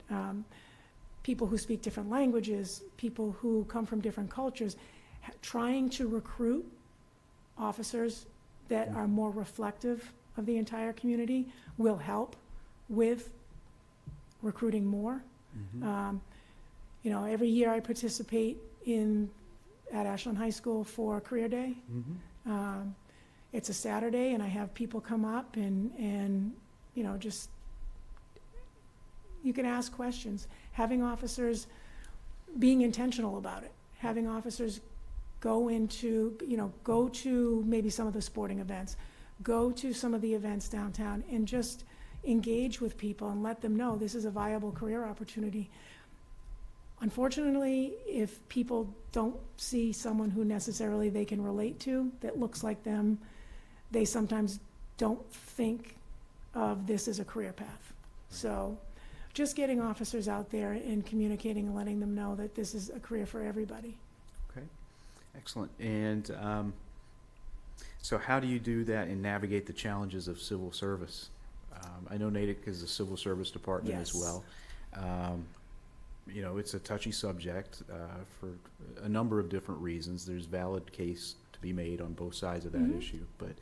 [SPEAKER 3] people who speak different languages, people who come from different cultures, trying to recruit officers that are more reflective of the entire community will help with recruiting more. You know, every year I participate at Ashland High School for Career Day. It's a Saturday, and I have people come up and you know, just, you can ask questions. Having officers being intentional about it. Having officers go to maybe some of the sporting events, go to some of the events downtown and just engage with people and let them know this is a viable career opportunity. Unfortunately, if people don't see someone who necessarily they can relate to that looks like them, they sometimes don't think of this as a career path. So just getting officers out there and communicating and letting them know that this is a career for everybody.
[SPEAKER 1] Okay, excellent. And so how do you do that and navigate the challenges of civil service? I know Natick is a civil service department as well. You know, it's a touchy subject for a number of different reasons. There's valid case to be made on both sides of that issue. But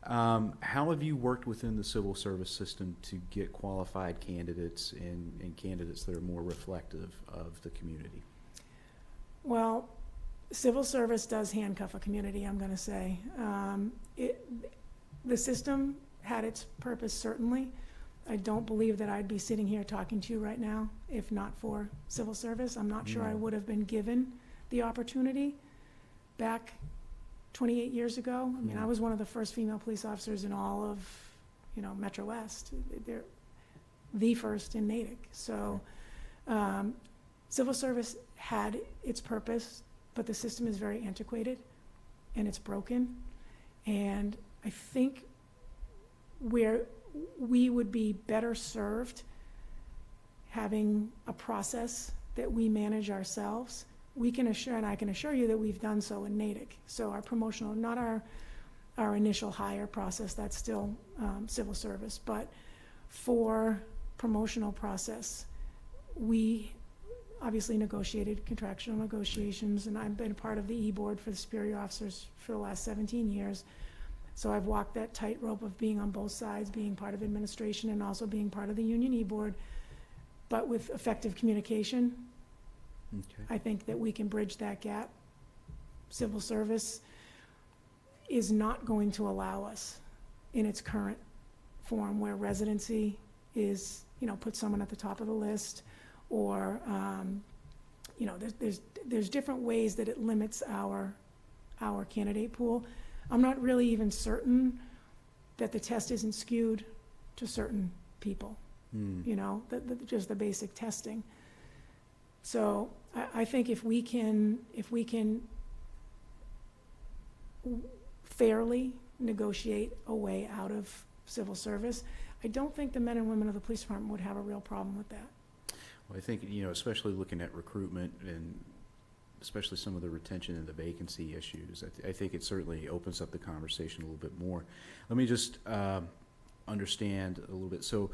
[SPEAKER 1] how have you worked within the civil service system to get qualified candidates and candidates that are more reflective of the community?
[SPEAKER 3] Well, civil service does handcuff a community, I'm going to say. The system had its purpose, certainly. I don't believe that I'd be sitting here talking to you right now if not for civil service. I'm not sure I would have been given the opportunity back 28 years ago. I mean, I was one of the first female police officers in all of, you know, Metro West. They're the first in Natick. So civil service had its purpose, but the system is very antiquated and it's broken. And I think we would be better served having a process that we manage ourselves. We can assure, and I can assure you that we've done so in Natick. So our promotional, not our initial hire process, that's still civil service, but for promotional process, we obviously negotiated contractual negotiations, and I've been part of the E-Board for the superior officers for the last 17 years. So I've walked that tightrope of being on both sides, being part of administration and also being part of the union E-Board. But with effective communication, I think that we can bridge that gap. Civil service, is not going to allow us in its current form, where residency is, put someone at the top of the list, or, there's different ways that it limits our candidate pool. I'm not really even certain that the test isn't skewed to certain people, just the basic testing. So I think if we can fairly negotiate a way out of civil service, I don't think the men and women of the police department would have a real problem with that.
[SPEAKER 1] Well, I think, especially looking at recruitment and especially some of the retention and the vacancy issues, I think it certainly opens up the conversation a little bit more. Let me just understand a little bit. So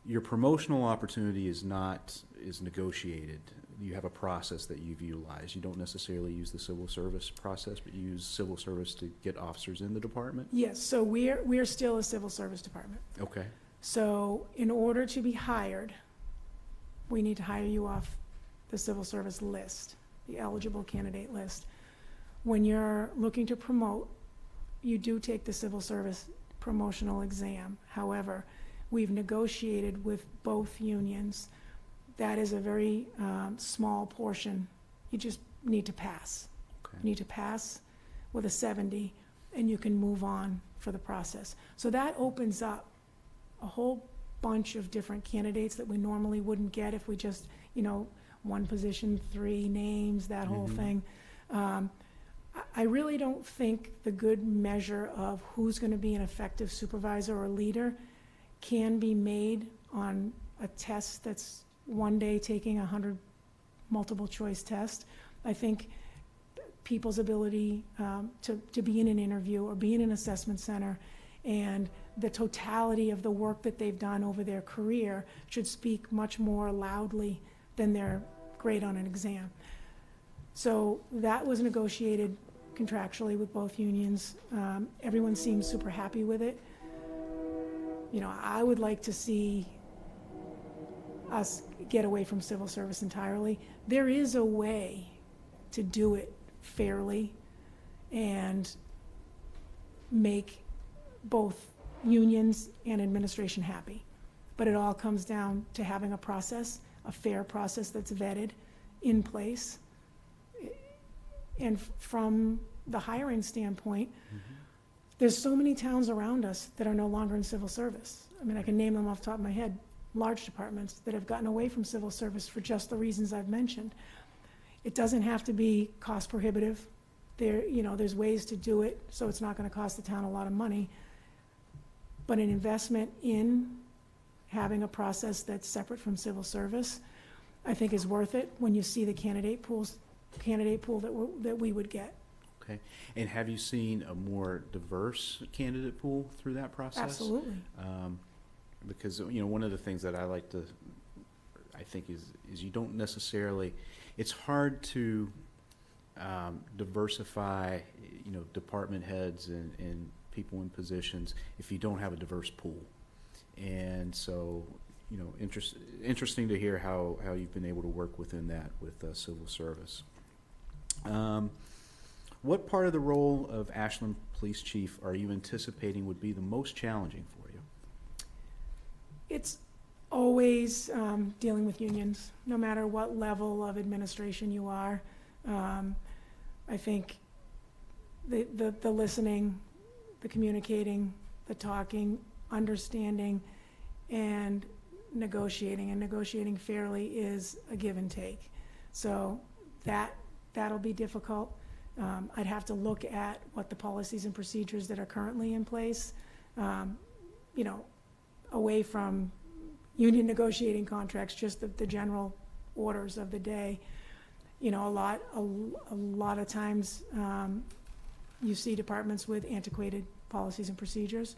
[SPEAKER 1] your promotional opportunity is negotiated. You have a process that you've utilized. You don't necessarily use the civil service process, but you use civil service to get officers in the department?
[SPEAKER 3] Yes, so we're still a civil service department.
[SPEAKER 1] Okay.
[SPEAKER 3] So in order to be hired, we need to hire you off the civil service list, the eligible candidate list. When you're looking to promote, you do take the civil service promotional exam. However, we've negotiated with both unions. That is a very small portion. You just need to pass.
[SPEAKER 1] Okay.
[SPEAKER 3] You need to pass with a 70, and you can move on for the process. So that opens up a whole bunch of different candidates that we normally wouldn't get if we just, one position, 3 names, that whole thing. I really don't think the good measure of who's going to be an effective supervisor or leader can be made on a test that's one day taking 100 multiple choice test. I think people's ability to be in an interview or be in an assessment center, and the totality of the work that they've done over their career should speak much more loudly than their grade on an exam. So that was negotiated contractually with both unions. Everyone seems super happy with it. I would like to see us get away from civil service entirely. There is a way to do it fairly and make both unions and administration happy. But it all comes down to having a process, a fair process that's vetted in place. And from the hiring standpoint, there's so many towns around us that are no longer in civil service. I mean, I can name them off the top of my head, large departments that have gotten away from civil service for just the reasons I've mentioned. It doesn't have to be cost prohibitive. There's ways to do it so it's not going to cost the town a lot of money. But an investment in having a process that's separate from civil service, I think, is worth it when you see the candidate pool that we would get.
[SPEAKER 1] Okay. And have you seen a more diverse candidate pool through that process?
[SPEAKER 3] Absolutely.
[SPEAKER 1] Because, one of the things that I think is you don't necessarily, it's hard to diversify, department heads and people in positions if you don't have a diverse pool. And so, interesting to hear how you've been able to work within that with civil service. What part of the role of Ashland Police Chief are you anticipating would be the most challenging for you?
[SPEAKER 3] It's always dealing with unions, no matter what level of administration you are. I think the listening, the communicating, the talking, understanding, and negotiating fairly is a give and take. So that'll be difficult. I'd have to look at what the policies and procedures that are currently in place, away from union negotiating contracts, just the general orders of the day. A lot of times you see departments with antiquated policies and procedures.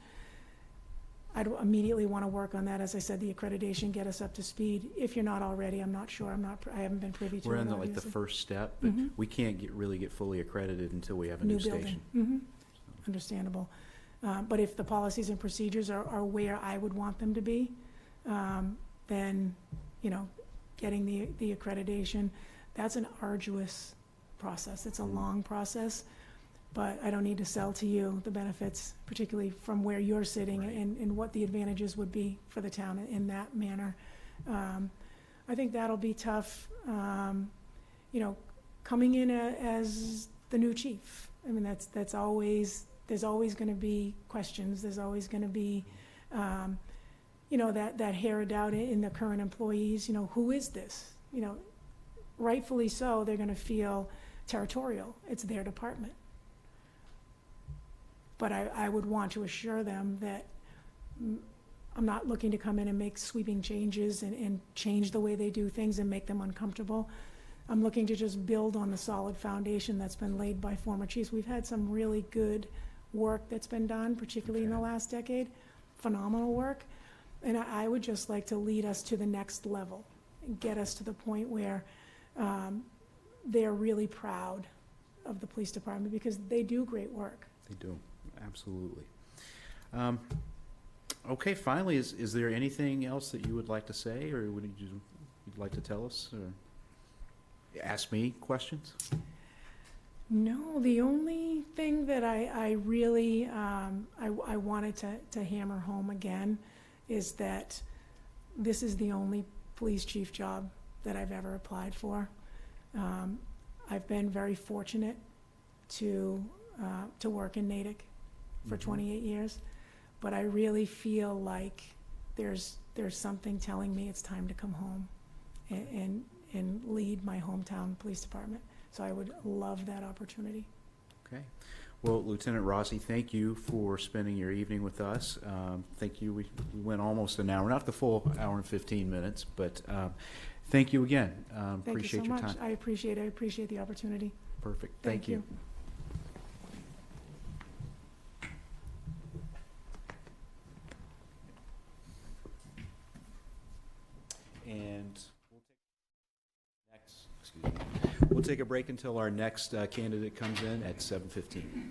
[SPEAKER 3] I'd immediately want to work on that. As I said, the accreditation, get us up to speed. If you're not already, I'm not sure. I haven't been privy to it.
[SPEAKER 1] We're in the first step, but we can't really get fully accredited until we have a new station.
[SPEAKER 3] Understandable. But if the policies and procedures are where I would want them to be, then, getting the accreditation, that's an arduous process. It's a long process. but I don't need to sell to you the benefits, particularly from where you're sitting,
[SPEAKER 1] Right.
[SPEAKER 3] and what the advantages would be for the town in that manner. I think that'll be tough, you know, coming in as the new chief. I mean, that's always, there's always gonna be questions, there's always gonna be, you know, that hair of doubt in the current employees, you know, who is this? You know, rightfully so, they're gonna feel territorial, it's their department. But I would want to assure them that I'm not looking to come in and make sweeping changes and change the way they do things and make them uncomfortable. I'm looking to just build on the solid foundation that's been laid by former chiefs. We've had some really good work that's been done, particularly in the last decade, phenomenal work. And I would just like to lead us to the next level and get us to the point where they're really proud of the police department, because they do great work.
[SPEAKER 1] They do, absolutely. Okay, finally, is there anything else that you would like to say, or would you'd like to tell us, or ask me questions?
[SPEAKER 3] No, the only thing that I really, I wanted to hammer home again is that this is the only police chief job that I've ever applied for. I've been very fortunate to work in Natick for 28 years, but I really feel like there's something telling me it's time to come home and lead my hometown police department. So I would love that opportunity.
[SPEAKER 1] Okay. Well, Lieutenant Rossi, thank you for spending your evening with us. Thank you. We went almost an hour, not the full hour and 15 minutes, but thank you again. Appreciate your time.
[SPEAKER 3] Thank you so much. I appreciate it. I appreciate the opportunity.
[SPEAKER 1] Perfect. Thank you. And we'll take a break until our next candidate comes in at 7:15.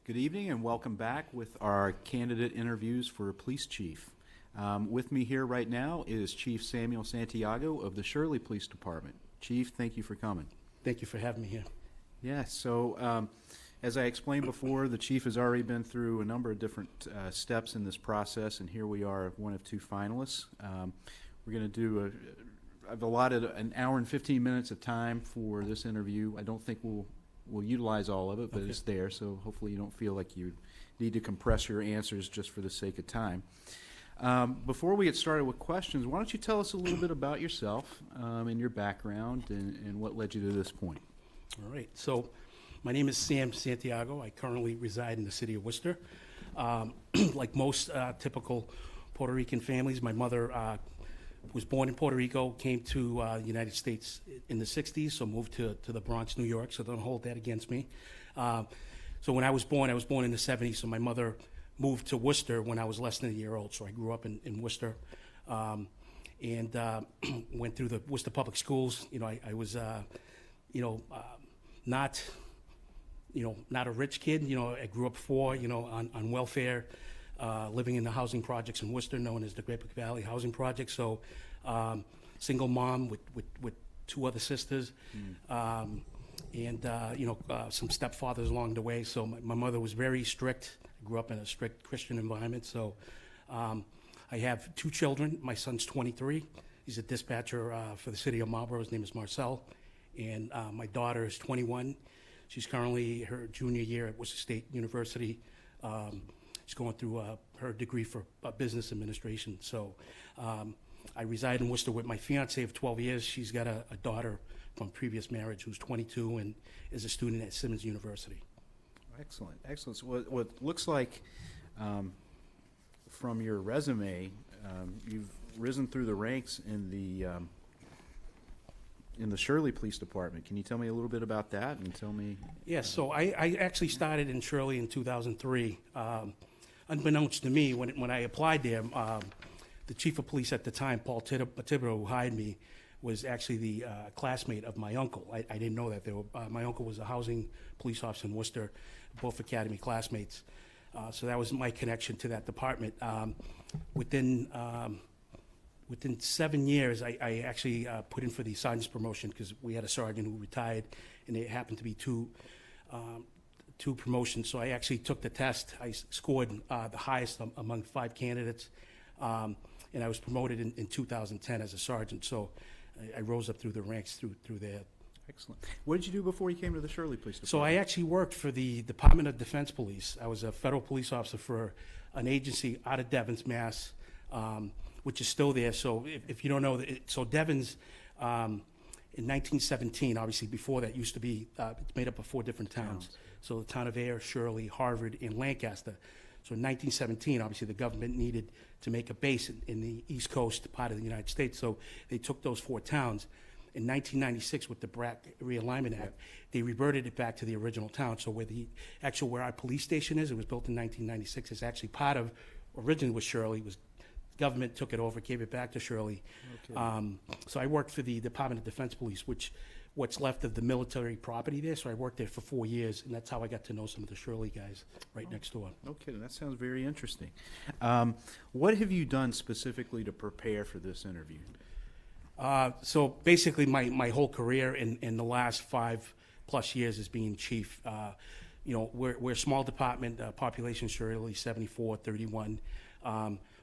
[SPEAKER 1] Good evening and welcome back with our candidate interviews for police chief. With me here right now is Chief Samuel Santiago of the Shirley Police Department. Chief, thank you for coming.
[SPEAKER 4] Thank you for having me here.
[SPEAKER 1] Yeah, so as I explained before, the chief has already been through a number of different steps in this process, and here we are, one of two finalists. We're going to do I've allotted an hour and 15 minutes of time for this interview. I don't think we'll utilize all of it, but It's there, so hopefully you don't feel like you need to compress your answers just for the sake of time. Before we get started with questions, why don't you tell us a little bit about yourself and your background and what led you to this point?
[SPEAKER 4] All right. So my name is Sam Santiago. I currently reside in the city of Worcester. Like most typical Puerto Rican families, my mother was born in Puerto Rico, came to the United States in the 60s, so moved to the Bronx, New York, so don't hold that against me. So when I was born in the 70s, so my mother moved to Worcester when I was less than a year old, so I grew up in Worcester and went through the Worcester Public Schools. You know, I was, not a rich kid. You know, I grew up poor, on welfare, living in the housing projects in Worcester, known as the Great Brook Valley Housing Project. So, single mom with two other sisters, and some stepfathers along the way. So my mother was very strict. I grew up in a strict Christian environment. So, I have two children. My son's 23. He's a dispatcher for the city of Marlborough. His name is Marcel. And my daughter is 21. She's currently her junior year at Worcester State University. She's going through her degree for business administration. So I reside in Worcester with my fiance of 12 years. She's got a daughter from previous marriage who's 22 and is a student at Simmons University.
[SPEAKER 1] Excellent, excellent. So what looks like from your resume, you've risen through the ranks in the Shirley Police Department. Can you tell me a little bit about that and tell me?
[SPEAKER 4] Yes, so I actually started in Shirley in 2003. Unbeknownst to me, when I applied there, the chief of police at the time, Paul Thibodeau, who hired me, was actually the classmate of my uncle. I didn't know that. My uncle was a housing police officer in Worcester, both academy classmates. So that was my connection to that department. Within 7 years, I actually put in for the sergeant's promotion because we had a sergeant who retired, and it happened to be two promotions. So I actually took the test. I scored the highest among 5 candidates, and I was promoted in 2010 as a sergeant. So I rose up through the ranks through there.
[SPEAKER 1] Excellent. What did you do before you came to the Shirley Police Department?
[SPEAKER 4] So I actually worked for the Department of Defense Police. I was a federal police officer for an agency out of Devens, Mass., which is still there. So if you don't know, so Devens, in 1917, obviously before that used to be, it's made up of 4 different towns. So the town of Ayer, Shirley, Harvard, and Lancaster. So in 1917, obviously the government needed to make a base in the East Coast part of the United States. So they took those 4 towns. In 1996, with the BRAC Realignment Act, they reverted it back to the original town. So where our police station is, it was built in 1996. It's actually part of, originally was Shirley, government took it over, gave it back to Shirley. Okay. So I worked for the Department of Defense Police, what's left of the military property there. So I worked there for 4 years, and that's how I got to know some of the Shirley guys right next door.
[SPEAKER 1] Okay, that sounds very interesting. What have you done specifically to prepare for this interview?
[SPEAKER 4] So basically my whole career in the last 5+ years as being chief. We're a small department, population Shirley 74, 31.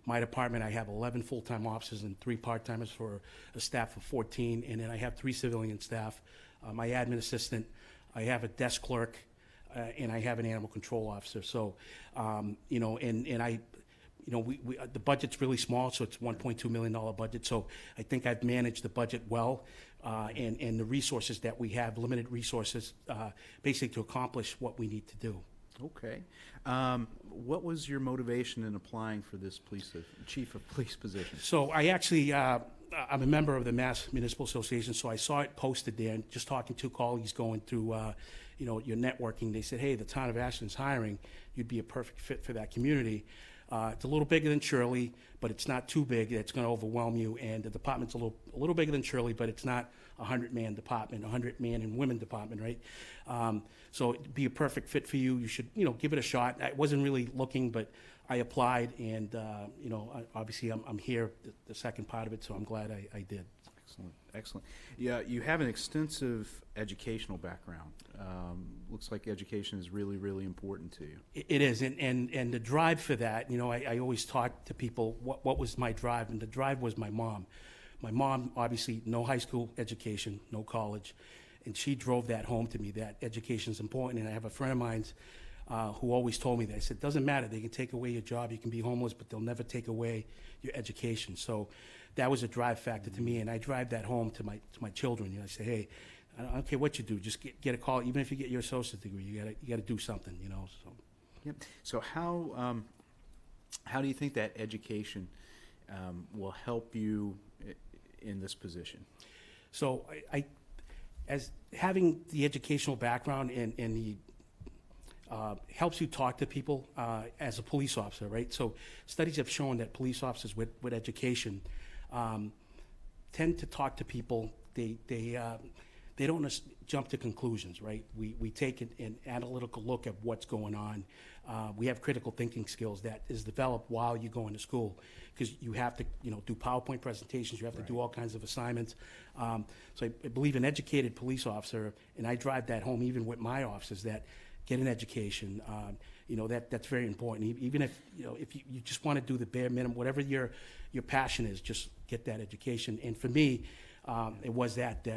[SPEAKER 4] My department, I have 11 full-time officers and 3 part-timers for a staff of 14, and then I have 3 civilian staff. My admin assistant, I have a desk clerk, and I have an animal control officer. So, the budget's really small, so it's $1.2 million budget. So I think I've managed the budget well, and the resources that we have, limited resources, basically to accomplish what we need to do.
[SPEAKER 1] Okay. What was your motivation in applying for this chief of police position?
[SPEAKER 4] So I actually, I'm a member of the Mass Municipal Association, so I saw it posted there, and just talking to colleagues going through, your networking, they said, hey, the town of Ashland's hiring, you'd be a perfect fit for that community. It's a little bigger than Shirley, but it's not too big that it's going to overwhelm you. And the department's a little bigger than Shirley, but it's not a 100-man department, a 100-man and women department, right? So it'd be a perfect fit for you. You should, give it a shot. I wasn't really looking, but I applied, and obviously I'm here, the second part of it, so I'm glad I did.
[SPEAKER 1] Excellent, excellent. Yeah, you have an extensive educational background. Looks like education is really, really important to you.
[SPEAKER 4] It is, and the drive for that, I always talk to people, what was my drive? And the drive was my mom. My mom, obviously, no high school education, no college, and she drove that home to me, that education is important. And I have a friend of mine who always told me that. I said, doesn't matter, they can take away your job, you can be homeless, but they'll never take away your education. So that was a drive factor to me, and I drive that home to my children. I say, hey, I don't care what you do, just get a call. Even if you get your associate's degree, you gotta do something, So.
[SPEAKER 1] Yep. So how do you think that education will help you in this position?
[SPEAKER 4] So I as having the educational background and the helps you talk to people as a police officer, right? So studies have shown that police officers with education tend to talk to people. They don't just jump to conclusions, right? We take an analytical look at what's going on. We have critical thinking skills that is developed while you're going to school, because you have to, do PowerPoint presentations. You have to do all kinds of assignments. So I believe an educated police officer, and I drive that home even with my officers, that get an education. That's very important. Even if you just want to do the bare minimum, whatever your passion is, just get that education. And for me, it was that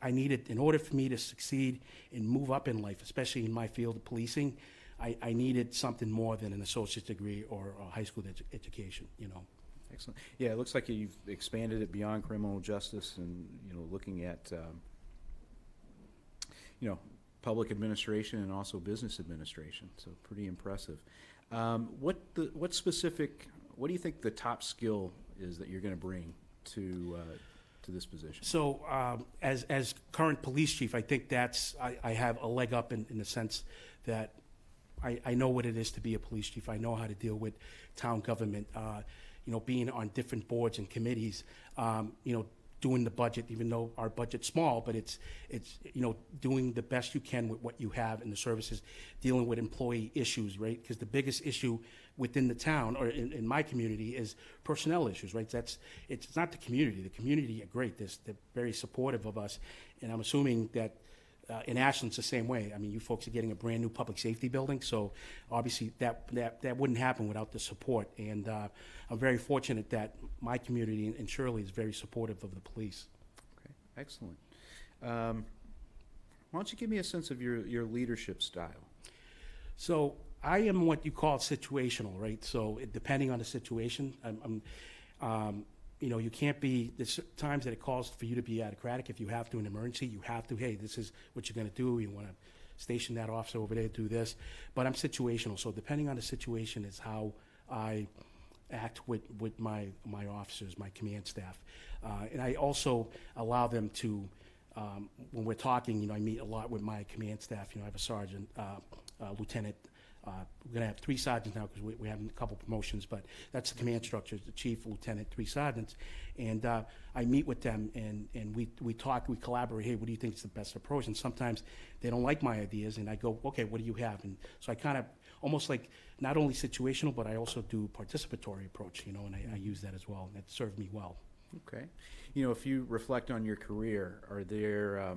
[SPEAKER 4] I needed, in order for me to succeed and move up in life, especially in my field of policing, I needed something more than an associate's degree or a high school education.
[SPEAKER 1] Excellent. Yeah, it looks like you've expanded it beyond criminal justice and looking at public administration and also business administration. So pretty impressive. What do you think the top skill is that you're going to bring to this position?
[SPEAKER 4] So as current police chief, I think I have a leg up in the sense that I know what it is to be a police chief. I know how to deal with town government, being on different boards and committees, doing the budget, even though our budget's small, but it's doing the best you can with what you have in the services, dealing with employee issues, right? Because the biggest issue within the town or in my community is personnel issues, right? It's not the community. The community are great. They're very supportive of us, and I'm assuming that in Ashland's the same way. I mean, you folks are getting a brand new public safety building, so obviously that wouldn't happen without the support. And I'm very fortunate that my community in Shirley is very supportive of the police.
[SPEAKER 1] Okay, excellent. Why don't you give me a sense of your leadership style?
[SPEAKER 4] So I am what you call situational, right? So depending on the situation, you can't be, there's times that it calls for you to be autocratic. If you have to, in an emergency, you have to, hey, this is what you're going to do. You want to station that officer over there to do this. But I'm situational, so depending on the situation is how I act with my officers, my command staff. And I also allow them to, when we're talking, I meet a lot with my command staff. I have a sergeant, lieutenant. We're going to have 3 sergeants now because we're having a couple promotions, but that's the command structure, the chief, lieutenant, 3 sergeants. And I meet with them, and we talk, we collaborate. Hey, what do you think is the best approach? And sometimes they don't like my ideas, and I go, okay, what do you have? And so I kind of almost like not only situational, but I also do participatory approach, and I use that as well, and that served me well.
[SPEAKER 1] Okay. If you reflect on your career, are there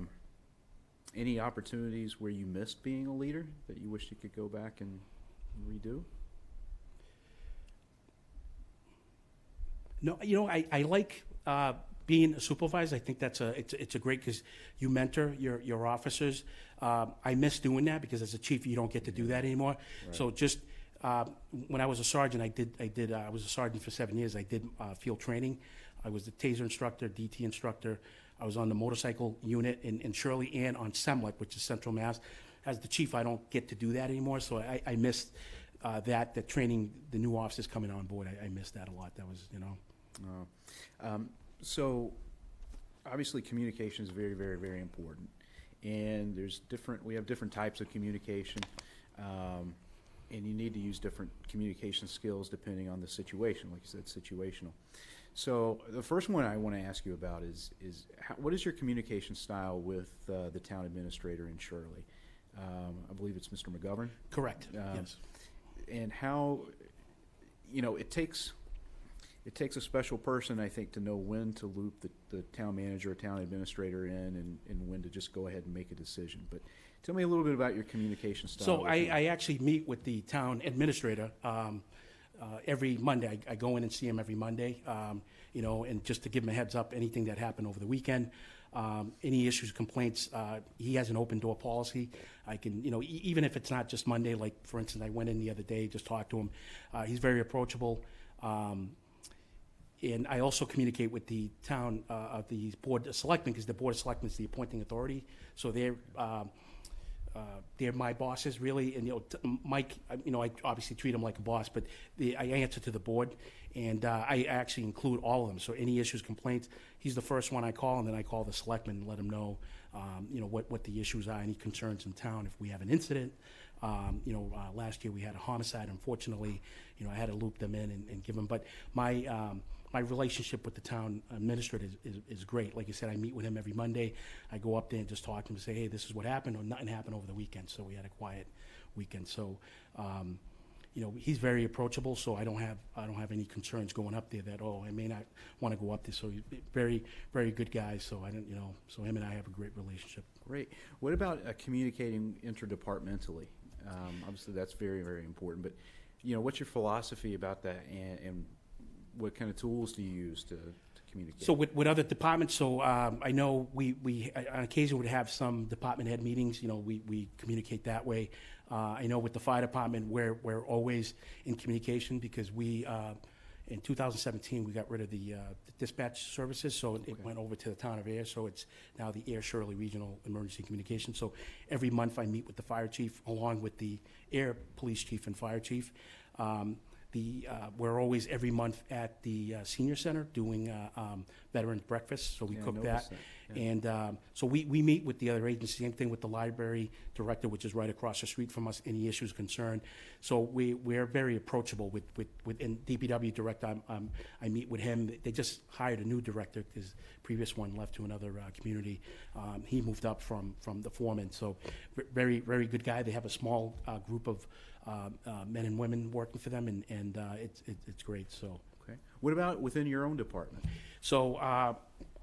[SPEAKER 1] any opportunities where you missed being a leader that you wish you could go back and redo?
[SPEAKER 4] No, I like being a supervisor. I think it's a great, because you mentor your officers. I miss doing that because as a chief you don't get to do that anymore. Right. So just when I was a sergeant, I was a sergeant for 7 years. I did field training. I was the taser instructor, DT instructor. I was on the motorcycle unit in Shirley and on SEMLEC, which is Central Mass. As the chief, I don't get to do that anymore, so I missed that training, the new officers coming on board. I missed that a lot. That was,
[SPEAKER 1] So obviously communication is very, very, very important. And we have different types of communication. and you need to use different communication skills depending on the situation, like you said, situational. So the first one I want to ask you about is what is your communication style with the town administrator in Shirley? I believe it's Mr. McGovern.
[SPEAKER 4] Correct, yes.
[SPEAKER 1] And how, it takes a special person, I think, to know when to loop the town manager or town administrator in and when to just go ahead and make a decision. But tell me a little bit about your communication style.
[SPEAKER 4] So I actually meet with the town administrator every Monday. I go in and see him every Monday, and just to give him a heads up, anything that happened over the weekend, any issues, complaints, he has an open door policy. I can, even if it's not just Monday, like for instance, I went in the other day, just talked to him. He's very approachable. And I also communicate with the town, the Board of Selectmen, because the Board of Selectmen is the appointing authority. So they're my bosses, really. And, Mike, I obviously treat him like a boss, but I answer to the board. And I actually include all of them. So any issues, complaints, he's the first one I call, and then I call the selectmen and let them know, what the issues are, any concerns in town. If we have an incident, last year we had a homicide. Unfortunately, I had to loop them in and give them. But my relationship with the town administrator is great. Like I said, I meet with him every Monday. I go up there and just talk to him and say, hey, this is what happened, or nothing happened over the weekend. So we had a quiet weekend. So, he's very approachable. So I don't have any concerns going up there that, I may not want to go up there. So he's very, very good guy. So so him and I have a great relationship.
[SPEAKER 1] Great. What about communicating interdepartmentally? Obviously, that's very, very important. But, what's your philosophy about that, and what kind of tools do you use to communicate?
[SPEAKER 4] So with other departments, I know we on occasion would have some department head meetings. We communicate that way. I know with the fire department, we're always in communication because in 2017 we got rid of the dispatch services, so it went over to the town of Air. So it's now the Air Shirley Regional Emergency Communication. So every month I meet with the fire chief along with the Air Police Chief and Fire Chief. We're always every month at the senior center doing veterans breakfast, so we cook that. Yeah. And so we meet with the other agencies. Same thing with the library director, which is right across the street from us. Any issues, concern. So we're very approachable with and DPW director. I meet with him. They just hired a new director because previous one left to another community. He moved up from the foreman. So very, very good guy. They have a small group of men and women working for them, and it's great. So.
[SPEAKER 1] Okay. What about within your own department?
[SPEAKER 4] So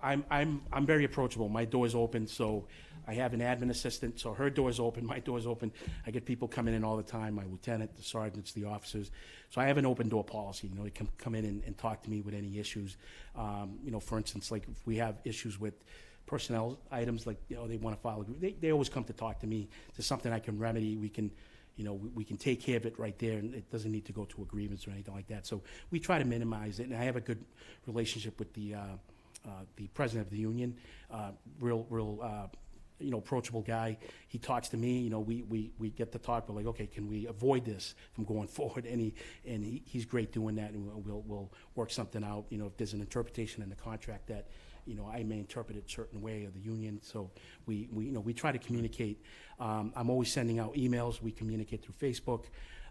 [SPEAKER 4] I'm very approachable. My door's open, so I have an admin assistant. So her door's open, my door's open. I get people coming in all the time. My lieutenant, the sergeants, the officers. So I have an open door policy. They can come in and talk to me with any issues. For instance, like if we have issues with personnel items, like they want to file. They always come to talk to me. If there's something I can remedy, we can. We can take care of it right there, and it doesn't need to go to a grievance or anything like that. So we try to minimize it, and I have a good relationship with the president of the union, real approachable guy. He talks to me. We get to talk. We're like, okay, can we avoid this from going forward? And he's great doing that, and we'll work something out. If there's an interpretation in the contract that I may interpret it a certain way, or the union. So we try to communicate. I'm always sending out emails. We communicate through Facebook.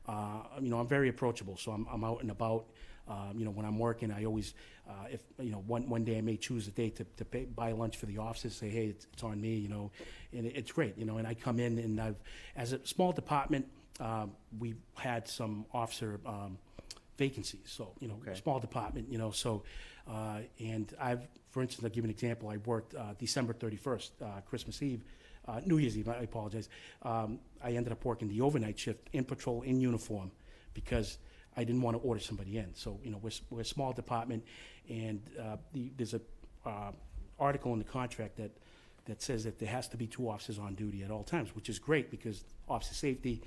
[SPEAKER 4] I'm very approachable, so I'm out and about. When I'm working, I always, if one day I may choose a day to buy lunch for the offices. Say, hey, it's on me, and it's great, and I come in and as a small department, we've had some officer vacancies. So small department, and for instance, I'll give an example. I worked December 31st, Christmas Eve, New Year's Eve, I apologize. I ended up working the overnight shift in patrol in uniform because I didn't want to order somebody in. So, we're a small department, and there's a article in the contract that says that there has to be 2 officers on duty at all times, which is great because officer safety,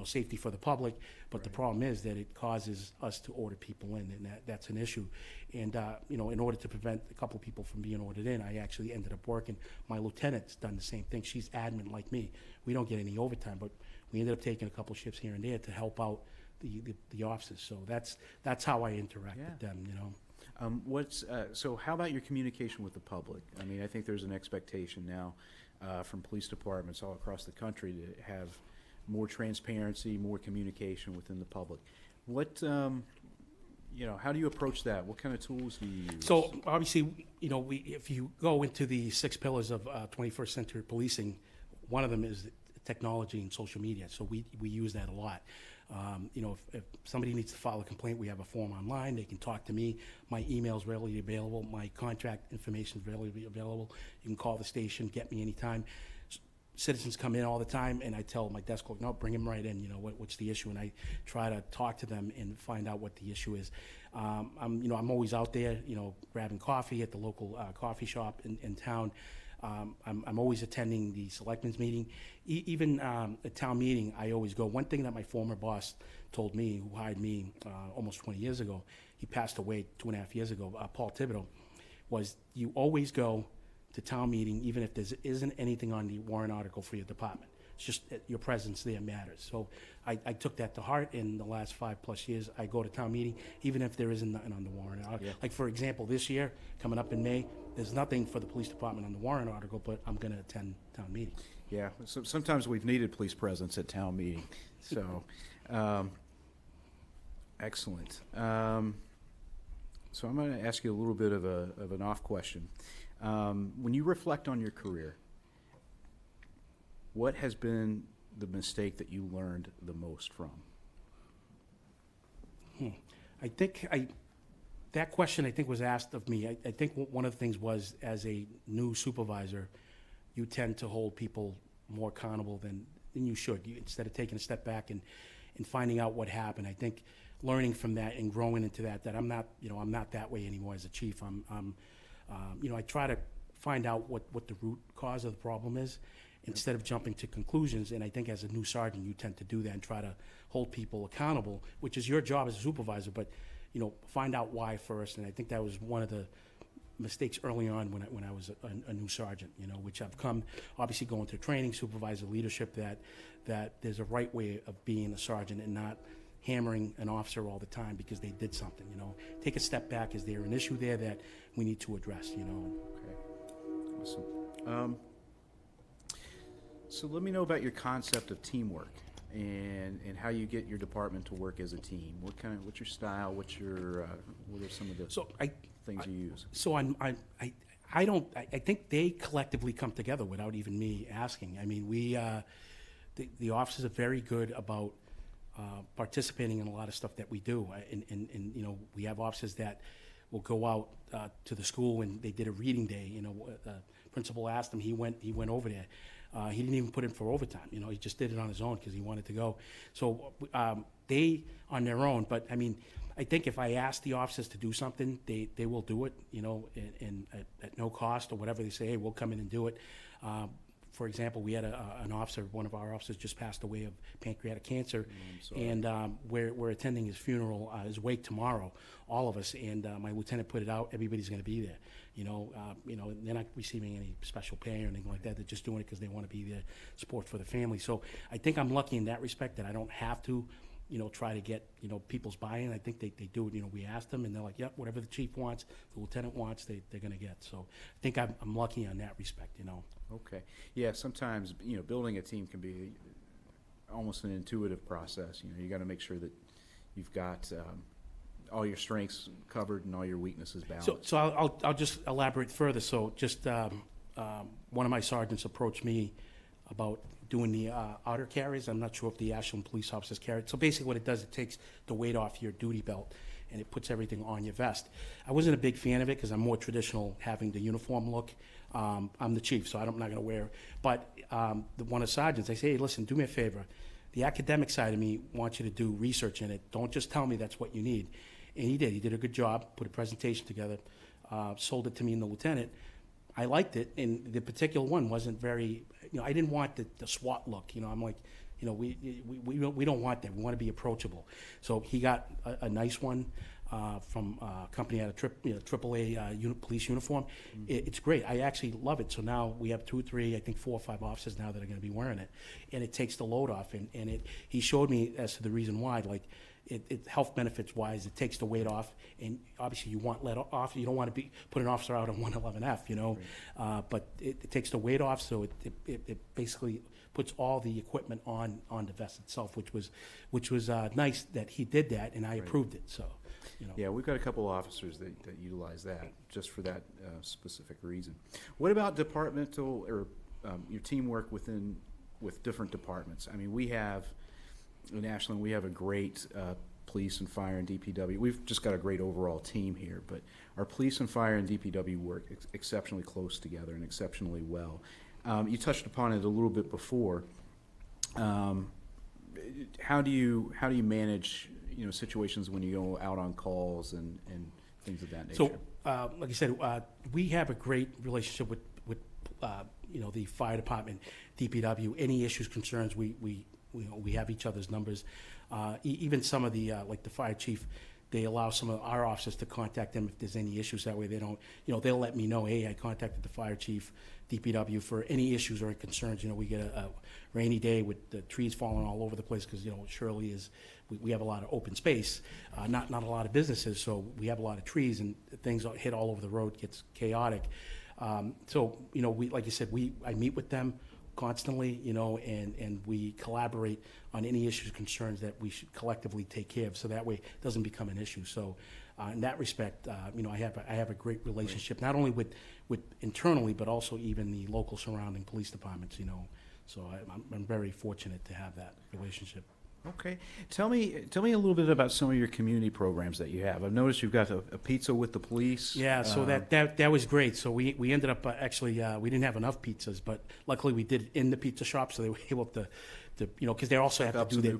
[SPEAKER 4] safety for the public. But right. The problem is that it causes us to order people in, and that's an issue. And, in order to prevent a couple of people from being ordered in, I actually ended up working. My lieutenant's done the same thing. She's admin like me. We don't get any overtime, but we ended up taking a couple shifts here and there to help out the officers. So that's how I interact with them,
[SPEAKER 1] So how about your communication with the public? I mean, I think there's an expectation now from police departments all across the country to have more transparency, more communication within the public. What, how do you approach that? What kind of tools do you use?
[SPEAKER 4] So obviously, if you go into the 6 pillars of 21st century policing, one of them is technology and social media. So we use that a lot. If somebody needs to file a complaint, we have a form online. They can talk to me. My email is readily available. My contact information is readily available. You can call the station, get me anytime. Citizens come in all the time, and I tell my desk clerk, no, bring them right in. What's the issue? And I try to talk to them and find out what the issue is. I'm always out there, grabbing coffee at the local coffee shop in town. I'm always attending the selectmen's meeting. Even at town meeting, I always go. One thing that my former boss told me, who hired me almost 20 years ago, he passed away 2.5 years ago, Paul Thibodeau, was you always go to town meeting, even if there isn't anything on the warrant article for your department. It's just your presence there matters. So I took that to heart. In the last 5+ years, I go to town meeting, even if there isn't nothing on the warrant article.
[SPEAKER 1] Yeah.
[SPEAKER 4] Like, for example, this year, coming up in May, there's nothing for the police department on the warrant article, but I'm going to attend town meeting.
[SPEAKER 1] Yeah, so sometimes we've needed police presence at town meeting. So, excellent. So I'm going to ask you a little bit of an off question. When you reflect on your career, what has been the mistake that you learned the most from?
[SPEAKER 4] I think that question, I think, was asked of me. I think one of the things was, as a new supervisor, you tend to hold people more accountable than you should. Instead of taking a step back and finding out what happened. I think learning from that and growing into that I'm not that way anymore as a chief. I try to find out what the root cause of the problem is instead of jumping to conclusions. And I think as a new sergeant, you tend to do that and try to hold people accountable, which is your job as a supervisor, but find out why first. And I think that was one of the mistakes early on when I was a new sergeant, which I've come, obviously, going through training, supervisor leadership, that there's a right way of being a sergeant and not hammering an officer all the time because they did something. Take a step back. Is there an issue there that we need to address?
[SPEAKER 1] Okay, awesome. So let me know about your concept of teamwork and how you get your department to work as a team. What's your style? What are some of the things you use?
[SPEAKER 4] So I think they collectively come together without even me asking. I mean, the officers are very good about participating in a lot of stuff that we do. And we have officers that will go out to the school, and they did a reading day. The principal asked him, he went over there. He didn't even put in for overtime. He just did it on his own because he wanted to go. So they on their own. But I mean, I think if I ask the officers to do something, they will do it. And at no cost or whatever. They say, hey, we'll come in and do it. For example, we had an officer, one of our officers just passed away of pancreatic cancer, and we're attending his funeral, his wake tomorrow, all of us, and my lieutenant put it out, everybody's going to be there. They're not receiving any special pay or anything like that. They're just doing it because they want to be there, support for the family. So I think I'm lucky in that respect that I don't have to, try to get, people's buy-in. I think they do it. We ask them, and they're like, yep, whatever the chief wants, the lieutenant wants, they're going to get. So I think I'm lucky on that respect,
[SPEAKER 1] Okay. Yeah, sometimes, building a team can be almost an intuitive process. You got to make sure that you've got all your strengths covered and all your weaknesses balanced.
[SPEAKER 4] So I'll just elaborate further. So just one of my sergeants approached me about doing the outer carries. I'm not sure if the Ashland police officers carry it. So basically what it does, it takes the weight off your duty belt and it puts everything on your vest. I wasn't a big fan of it because I'm more traditional, having the uniform look. I'm the chief, so I'm not going to wear it. But one of the sergeants, I say, hey, listen, do me a favor. The academic side of me wants you to do research in it. Don't just tell me that's what you need. And he did. He did a good job, put a presentation together, sold it to me and the lieutenant. I liked it, and the particular one wasn't very, I didn't want the SWAT look. I'm like, we don't want that. We want to be approachable. So he got a nice one from a company out of AAA police uniform. It's great. I actually love it. So now we have 2, 3, I think 4 or 5 officers now that are going to be wearing it, and it takes the load off. And he showed me as to the reason why. Like, health benefits wise, it takes the weight off, and obviously you want let off. You don't want to put an officer out on 111F, you know,
[SPEAKER 1] Right.
[SPEAKER 4] but it takes the weight off, so it basically puts all the equipment on the vest itself, which was nice that he did that, and I
[SPEAKER 1] Right.
[SPEAKER 4] approved it. So, you know.
[SPEAKER 1] Yeah, we've got a couple of officers that utilize that just for that specific reason. What about departmental or your teamwork with different departments? I mean, we have in Ashland, we have a great police and fire and DPW. We've just got a great overall team here, but our police and fire and DPW work exceptionally close together and exceptionally well. You touched upon it a little bit before. How do you manage situations when you go out on calls and things of that nature?
[SPEAKER 4] So, like I said, we have a great relationship with the fire department, DPW. Any issues, concerns, we have each other's numbers. Even some of the like the fire chief, they allow some of our officers to contact them if there's any issues. That way they don't, they'll let me know, hey, I contacted the fire chief, DPW, for any issues or concerns. We get a rainy day with the trees falling all over the place because, Shirley is, we have a lot of open space, not a lot of businesses, so we have a lot of trees and things hit all over the road, gets chaotic. So, we, like you said, I meet with them constantly, and we collaborate on any issues, concerns that we should collectively take care of, so that way it doesn't become an issue. So, in that respect, I have a great relationship, not only with internally, but also even the local surrounding police departments. So I'm very fortunate to have that relationship.
[SPEAKER 1] Okay. Tell me a little bit about some of your community programs that you have. I've noticed you've got a pizza with the police.
[SPEAKER 4] Yeah, so that was great. So we ended up actually we didn't have enough pizzas, but luckily we did it in the pizza shop, so they were able to because they also have to do their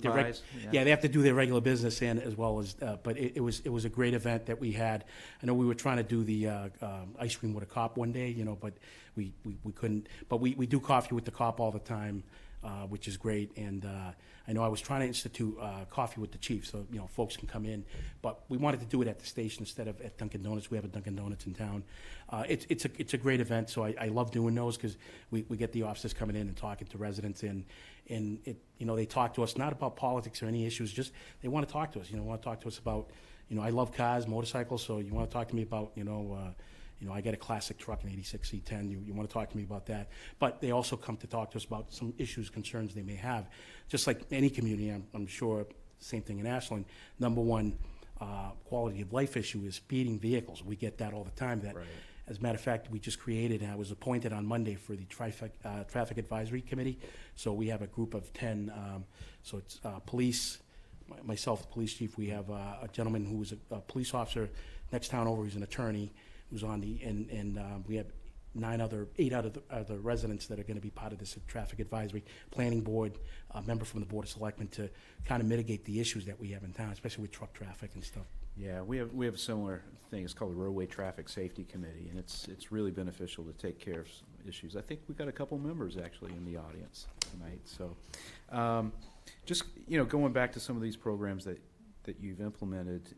[SPEAKER 4] they have to do their regular business and as well as but it was a great event that we had. I know we were trying to do the ice cream with a cop one day, but we couldn't. But we do coffee with the cop all the time, which is great. And I know I was trying to institute coffee with the chief, so folks can come in. But we wanted to do it at the station instead of at Dunkin' Donuts. We have a Dunkin' Donuts in town. It's a great event, so I love doing those because we get the officers coming in and talking to residents, and it they talk to us not about politics or any issues, just they want to talk to us. Want to talk to us about I love cars, motorcycles, so you want to talk to me about I got a classic truck, an 86 C10. You want to talk to me about that. But they also come to talk to us about some issues, concerns they may have. Just like any community, I'm sure, same thing in Ashland. Number one quality of life issue is speeding vehicles. We get that all the time. That,
[SPEAKER 1] Right.
[SPEAKER 4] As a matter of fact, we just created, and I was appointed on Monday for the Traffic Advisory Committee. So we have a group of 10. So it's police, myself, the police chief. We have a gentleman who is a police officer. Next town over, he's an attorney. Who's on the and we have 8 out of the residents that are going to be part of this traffic advisory planning board, a member from the Board of Selectmen, to kind of mitigate the issues that we have in town, especially with truck traffic and stuff.
[SPEAKER 1] Yeah, we have a similar thing. It's called the Roadway Traffic Safety Committee, and it's really beneficial to take care of some issues. I think we've got a couple members actually in the audience tonight. So, just going back to some of these programs that you've implemented.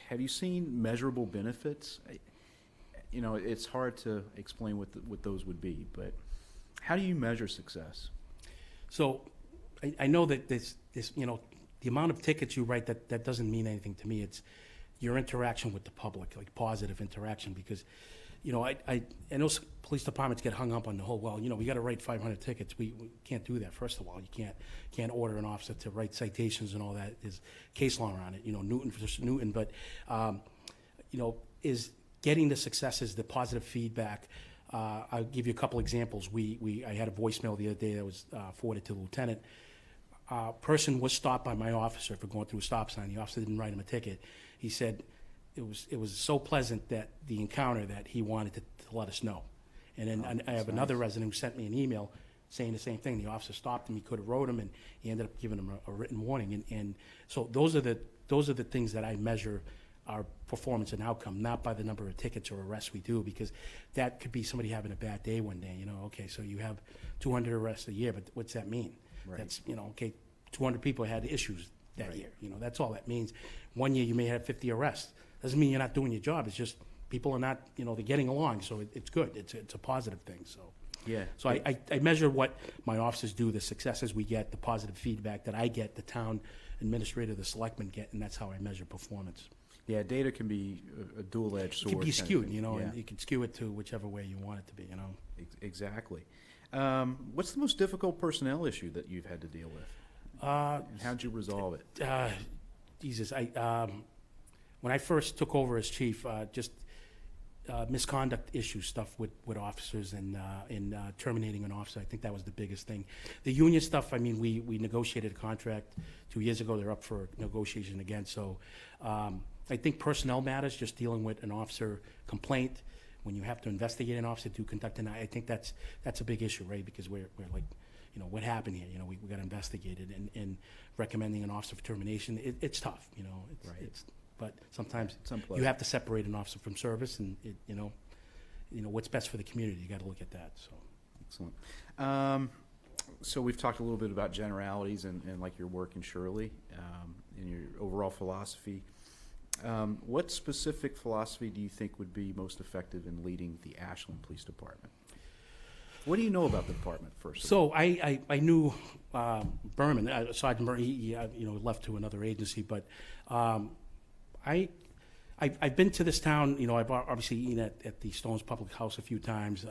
[SPEAKER 1] Have you seen measurable benefits? It's hard to explain what those would be, but how do you measure success?
[SPEAKER 4] So I know that this the amount of tickets you write, that doesn't mean anything to me. It's your interaction with the public, like positive interaction, because I know police departments get hung up on the whole, we got to write 500 tickets. We can't do that. First of all, you can't order an officer to write citations and all that. There's case law around it, Newton versus Newton. But, is getting the successes, the positive feedback. I'll give you a couple examples. I had a voicemail the other day that was forwarded to the lieutenant. Person was stopped by my officer for going through a stop sign. The officer didn't write him a ticket. He said, it was so pleasant that the encounter that he wanted to let us know. And then I have another resident who sent me an email saying the same thing. The officer stopped him. He could have wrote him, and he ended up giving him a written warning. And so those are the things that I measure our performance and outcome, not by the number of tickets or arrests we do, because that could be somebody having a bad day one day. Okay, so you have 200 arrests a year, but what's that mean?
[SPEAKER 1] Right.
[SPEAKER 4] That's 200 people had issues that
[SPEAKER 1] Right.
[SPEAKER 4] year. That's all that means. One year you may have 50 arrests. Doesn't mean you're not doing your job. It's just people are not, they're getting along, so it's good. It's a positive thing. So
[SPEAKER 1] Yeah.
[SPEAKER 4] So I measure what my officers do, the successes we get, the positive feedback that I get, the town administrator, the selectmen get, and that's how I measure performance.
[SPEAKER 1] Yeah, data can be a dual-edged sword.
[SPEAKER 4] It can be
[SPEAKER 1] kind of
[SPEAKER 4] skewed,
[SPEAKER 1] thing.
[SPEAKER 4] you know,
[SPEAKER 1] Yeah,
[SPEAKER 4] and you can skew it to whichever way you want it to be, you know.
[SPEAKER 1] exactly. What's the most difficult personnel issue that you've had to deal with? And how'd you resolve it?
[SPEAKER 4] Jesus, when I first took over as chief, just misconduct issue stuff with officers and terminating an officer. I think that was the biggest thing. The union stuff, I mean, we negotiated a contract 2 years ago. They're up for negotiation again. So I think personnel matters, just dealing with an officer complaint. When you have to investigate an officer to conduct an, I think that's a big issue, right? Because we're like, you know, what happened here? You know, we got investigated, and recommending an officer for termination, it's tough, you know. It's but sometimes you have to separate an officer from service, and you know what's best for the community. You got to look at that. So
[SPEAKER 1] Excellent. So we've talked a little bit about generalities and like your work in Shirley and your overall philosophy. What specific philosophy do you think would be most effective in leading the Ashland Police Department? What do you know about the department first?
[SPEAKER 4] So I knew Berman, Sergeant Berman. He left to another agency, but I've been to this town. You know, I've obviously eaten at the Stones Public House a few times,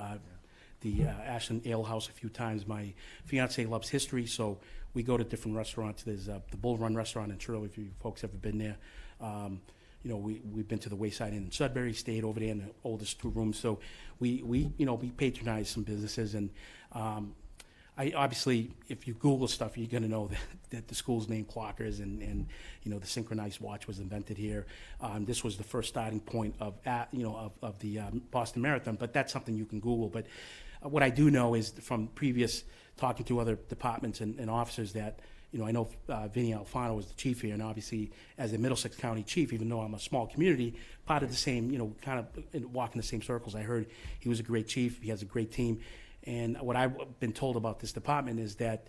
[SPEAKER 4] the Ashland Ale House a few times. My fiance loves history, so we go to different restaurants. There's the Bull Run restaurant in Shirley, if you folks ever been there. You know, we've been to the Wayside Inn in Sudbury, stayed over there in the oldest 2 rooms. So we patronize some businesses, and I obviously, if you Google stuff, you're going to know that the school's named Clockers, and you know, the synchronized watch was invented here. This was the first starting point of the Boston Marathon, but that's something you can Google. But what I do know is from previous talking to other departments and officers that, you know, I know Vinny Alfano was the chief here, and obviously as the Middlesex County chief, even though I'm a small community, part of the same, you know, kind of walk in the same circles. I heard he was a great chief. He has a great team. And what I've been told about this department is that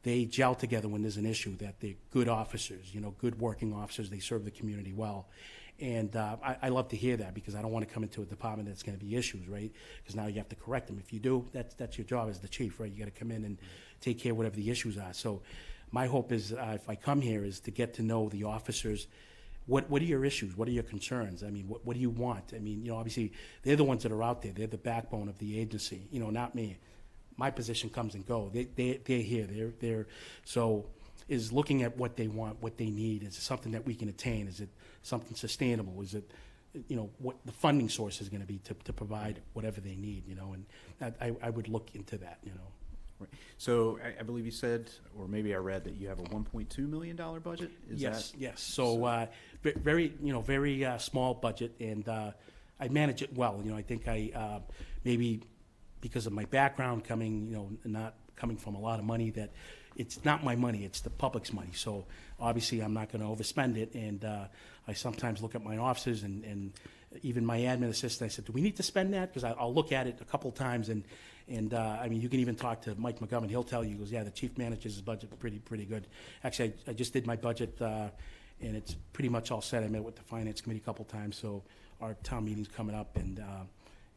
[SPEAKER 4] they gel together when there's an issue, that they're good officers, you know, good working officers. They serve the community well. And I love to hear that, because I don't want to come into a department that's going to be issues, right? Because now you have to correct them. If you do, that's your job as the chief, right? You got to come in and take care of whatever the issues are. So my hope is, if I come here, is to get to know the officers. What are your issues? What are your concerns? I mean, what do you want? I mean, you know, obviously they're the ones that are out there. They're the backbone of the agency. You know, not me. My position comes and go. They're here. They're so is looking at what they want, what they need. Is it something that we can attain? Is it something sustainable? Is it, you know, what the funding source is going to be to provide whatever they need? You know, and I would look into that. You know.
[SPEAKER 1] Right. So I believe you said, or maybe I read, that you have a $1.2 million budget?
[SPEAKER 4] Yes. So very small budget, and I manage it well. You know, I think I maybe because of my background coming, you know, not coming from a lot of money, that it's not my money, it's the public's money. So obviously I'm not going to overspend it, and I sometimes look at my officers and even my admin assistant. I said, do we need to spend that? Because I'll look at it a couple times, and I mean, you can even talk to Mike McGovern. He'll tell you, he goes, yeah, the chief manages his budget pretty good. Actually, I just did my budget, and it's pretty much all set. I met with the finance committee a couple times, so our town meeting's coming up, and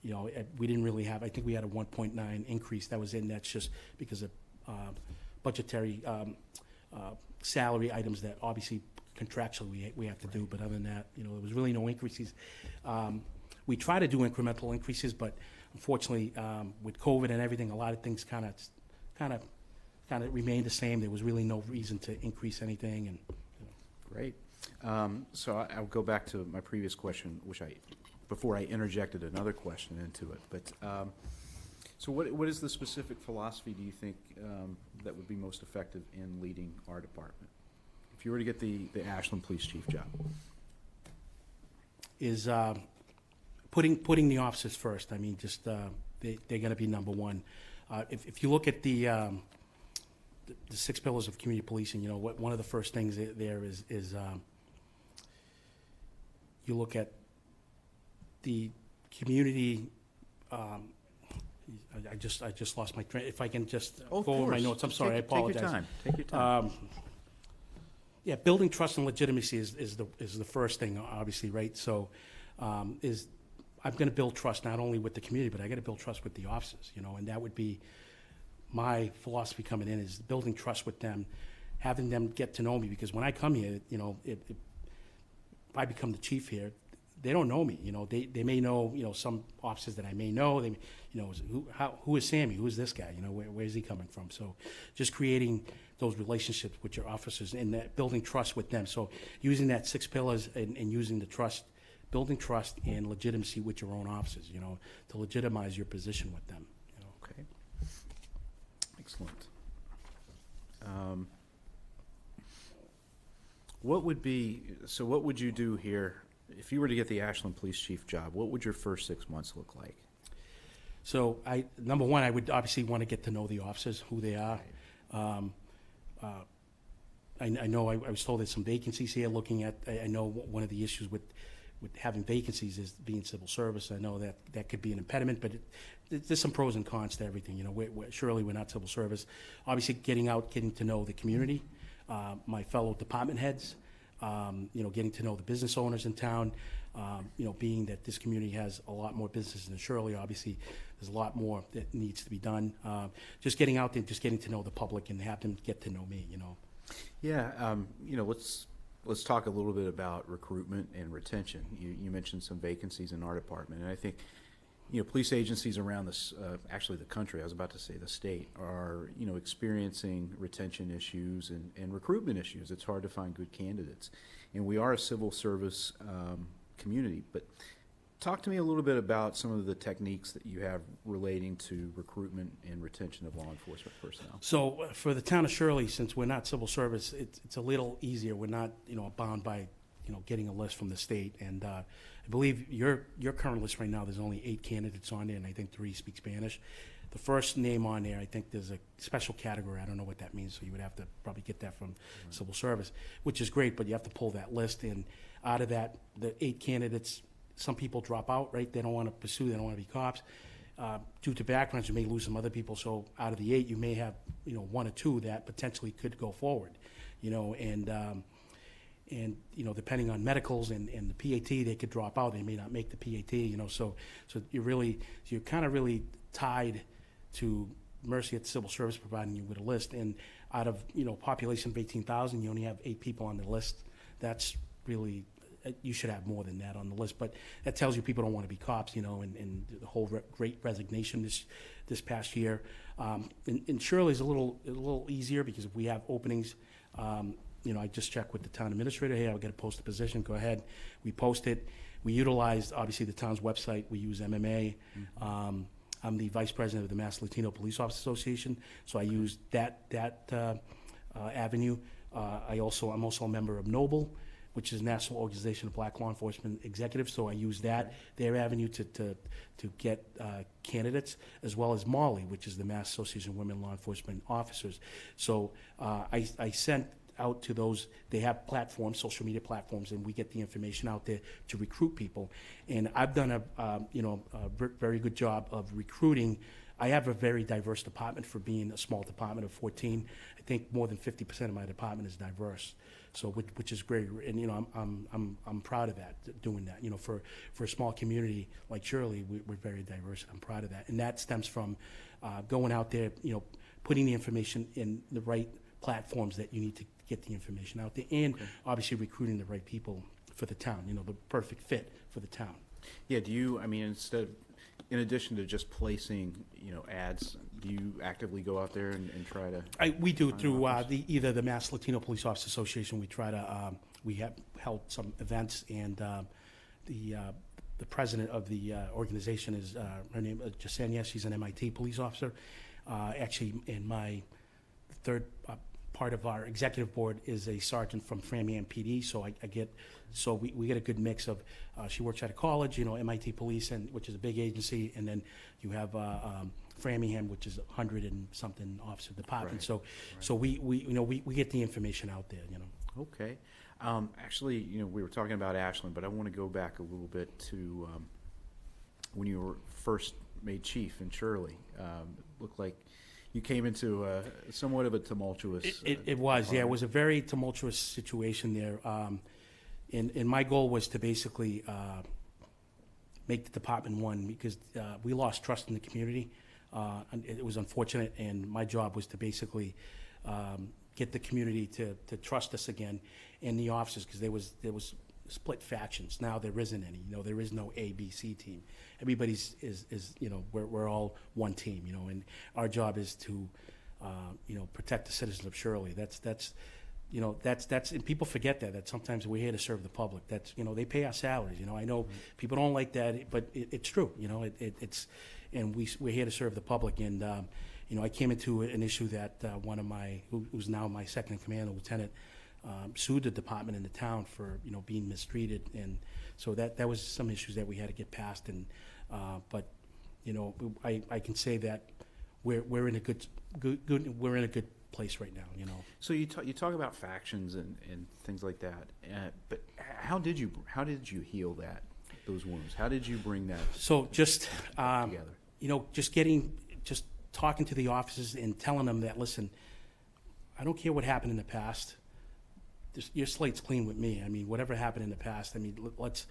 [SPEAKER 4] you know, we didn't really have, I think we had a 1.9 increase. That was in, that's just because of budgetary salary items that obviously contractually we have to do, but other than that, you know, there was really no increases. We try to do incremental increases, but unfortunately, with COVID and everything, a lot of things kind of remained the same. There was really no reason to increase anything. And you know.
[SPEAKER 1] Great. So I'll go back to my previous question, before I interjected another question into it. But so what is the specific philosophy, do you think, that would be most effective in leading our department? If you were to get the Ashland Police Chief job. Is
[SPEAKER 4] putting the officers first. I mean, just they're going to be number one. If you look at the 6 pillars of community policing, you know, one of the first things there is you look at the community. I just lost my train. If I can just go over my notes. I'm sorry. I apologize.
[SPEAKER 1] Take your time.
[SPEAKER 4] Yeah, building trust and legitimacy is the first thing, obviously, right? So, is I'm going to build trust not only with the community, but I got to build trust with the officers, and that would be my philosophy coming in, is building trust with them, having them get to know me, because when I come here, if I become the chief here, they don't know me. They may know, some officers that I may know. They, who is Sammy? Who is this guy? Where is he coming from? So, just creating those relationships with your officers and that building trust with them. So, using that 6 pillars and using the trust, building trust and legitimacy with your own officers. To legitimize your position with them.
[SPEAKER 1] Okay. Excellent. What would you do here if you were to get the Ashland Police Chief job? What would your first 6 months look like?
[SPEAKER 4] So, number one, I would obviously want to get to know the officers, who they are. I know I was told there's some vacancies here. Looking at, I know one of the issues with having vacancies is being civil service. I know that could be an impediment, but there's some pros and cons to everything. Surely we're not civil service. Obviously, getting to know the community, my fellow department heads, getting to know the business owners in town. Being that this community has a lot more businesses than Shirley, obviously there's a lot more that needs to be done. Just getting out there, just getting to know the public and have them get to know me.
[SPEAKER 1] Yeah, let's talk a little bit about recruitment and retention. You mentioned some vacancies in our department, and I think police agencies around this, actually the country, I was about to say the state, are experiencing retention issues and recruitment issues. It's hard to find good candidates, and we are a civil service community. But talk to me a little bit about some of the techniques that you have relating to recruitment and retention of law enforcement personnel.
[SPEAKER 4] So for the town of Shirley, since we're not civil service, it's a little easier. We're not bound by getting a list from the state. And I believe your current list right now, there's only 8 candidates on there, and I think 3 speak Spanish. The first name on there, I think there's a special category. I don't know what that means, so you would have to probably get that from civil service, which is great, but you have to pull that list. And out of that, the 8 candidates, some people drop out, right? They don't want to pursue, they don't want to be cops. Due to backgrounds, you may lose some other people. So out of the 8, you may have, 1 or 2 that potentially could go forward, and depending on medicals and the PAT, they could drop out. They may not make the PAT, so you're kind of really tied to mercy at the civil service providing you with a list. And out of, population of 18,000, you only have 8 people on the list. That's really, you should have more than that on the list. But that tells you people don't want to be cops, and the whole great resignation this past year. And Shirley's a little easier because if we have openings, I just check with the town administrator. Hey, I've got to post a position. Go ahead. We post it. We utilize, obviously, the town's website. We use MMA. I'm the vice president of the Mass Latino Police Officers Association, so I use that avenue. I'm also a member of NOBLE, which is National Organization of Black Law Enforcement Executives. So I use their avenue to get candidates, as well as MALI, which is the Mass Association of Women Law Enforcement Officers. So I sent out to those. They have platforms, social media platforms, and we get the information out there to recruit people. And I've done a very good job of recruiting. I have a very diverse department for being a small department of 14. I think more than 50% of my department is diverse. So which is great, and I'm proud of that, doing that. For a small community like Shirley, we're very diverse. I'm proud of that, and that stems from going out there, putting the information in the right platforms that you need to get the information out there, and obviously recruiting the right people for the town. The perfect fit for the town.
[SPEAKER 1] Yeah. Do you? I mean, in addition to just placing, ads, do you actively go out there and try to?
[SPEAKER 4] We do through either the Mass Latino Police Officers Association. We try to. We have held some events, and the president of the organization is her name is Jasenia. She's an MIT police officer. Actually, in my third part of our executive board is a sergeant from Framingham PD. So we get a good mix of. She works at a college, MIT Police, which is a big agency, and then you have Framingham, which is 100 and something officer department.
[SPEAKER 1] Right.
[SPEAKER 4] So we get the information out there.
[SPEAKER 1] Okay. Actually, we were talking about Ashland, but I want to go back a little bit to when you were first made chief in Shirley. It looked like you came into somewhat of a tumultuous.
[SPEAKER 4] It was, yeah. It was a very tumultuous situation there. And my goal was to basically make the department one, because we lost trust in the community. And it was unfortunate, and my job was to basically get the community to trust us again, and the officers, because there was split factions. Now there isn't any. There is no A, B, C team. Everybody's is we're all one team. And our job is to protect the citizens of Shirley. That's and people forget that sometimes we're here to serve the public. That's they pay our salaries. I know people don't like that, but it's true. It's and we're here to serve the public. And I came into an issue that one of who's now my second in command, a lieutenant, sued the department in the town for being mistreated, and so that was some issues that we had to get past. And but I can say that we're in a good we're in a good place right now.
[SPEAKER 1] So you talk about factions and things like that, but how did you heal those wounds? How did you bring that?
[SPEAKER 4] So just
[SPEAKER 1] together?
[SPEAKER 4] just talking to the officers and telling them that, listen, I don't care what happened in the past. Your slate's clean with me. I mean, whatever happened in the past. I mean, let's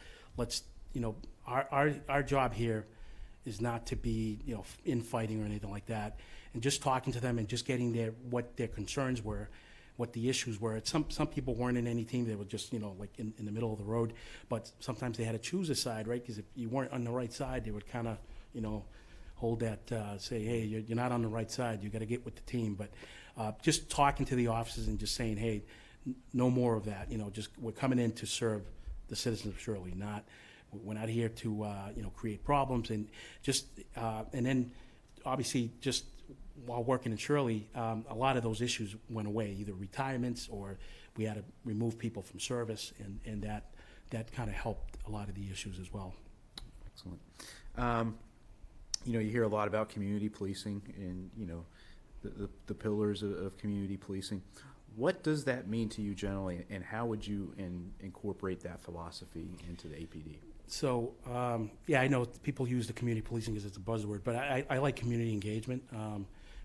[SPEAKER 4] our job here is not to be infighting or anything like that. And just talking to them and just getting what their concerns were, what the issues were. Some people weren't in any team; they were just like in the middle of the road. But sometimes they had to choose a side, right? Because if you weren't on the right side, they would kind of hold that, say, hey, you're not on the right side. You got to get with the team. But just talking to the officers and just saying, hey, no more of that. Just we're coming in to serve the citizens of Shirley. We're not here to create problems. And just and then obviously just while working in Shirley, a lot of those issues went away, either retirements or we had to remove people from service, and that kind of helped a lot of the issues as well.
[SPEAKER 1] Excellent. You hear a lot about community policing and the pillars of community policing. What does that mean to you generally, and how would you incorporate that philosophy into the APD? So,
[SPEAKER 4] I know people use the community policing because it's a buzzword, but I like community engagement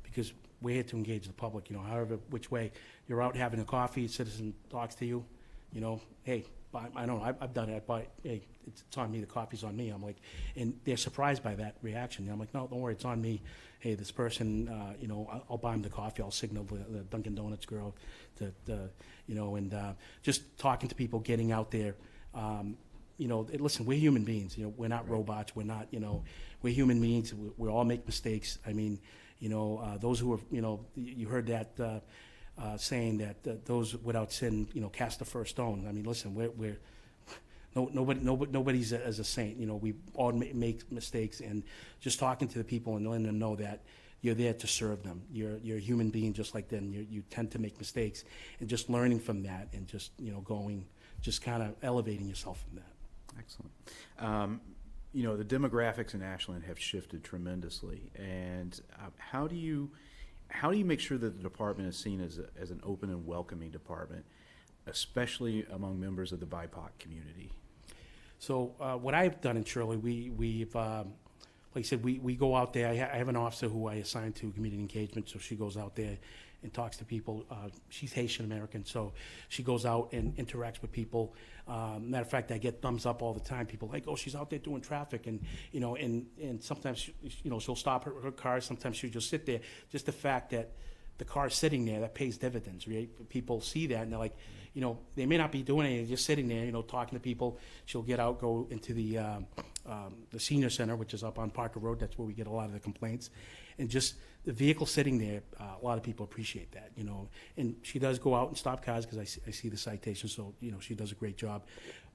[SPEAKER 4] because we're here to engage the public. However, which way you're out having a coffee, a citizen talks to you, hey, I know I've done it, but hey, it's on me. The coffee's on me. I'm like, and they're surprised by that reaction. I'm like, no, don't worry, it's on me. Hey, this person, I'll buy him the coffee. I'll signal the Dunkin' Donuts girl and just talking to people, getting out there. Listen, we're human beings. We're not robots. We're not. We're human beings. We all make mistakes. I mean, those who are, you heard that saying that those without sin, cast the first stone. I mean, listen, nobody's as a saint. We all make mistakes, and just talking to the people and letting them know that you're there to serve them. You're a human being just like them. You tend to make mistakes, and just learning from that, and just just kind of elevating yourself from that.
[SPEAKER 1] Excellent. The demographics in Ashland have shifted tremendously, and how do you make sure that the department is seen as an open and welcoming department, especially among members of the BIPOC community?
[SPEAKER 4] So what I've done in Shirley, we've like I said, we go out there. I have an officer who I assign to community engagement, so she goes out there and talks to people. She's Haitian American, so she goes out and interacts with people. Matter of fact, I get thumbs up all the time. People like, oh, she's out there doing traffic, and and sometimes she'll stop her car. Sometimes she'll just sit there. Just the fact that the car's sitting there, that pays dividends, right? People see that, and they're like, they may not be doing anything, just sitting there, talking to people. She'll get out, go into the senior center, which is up on Parker Road. That's where we get a lot of the complaints. And just the vehicle sitting there, a lot of people appreciate that, And she does go out and stop cars because I see the citations, so, she does a great job.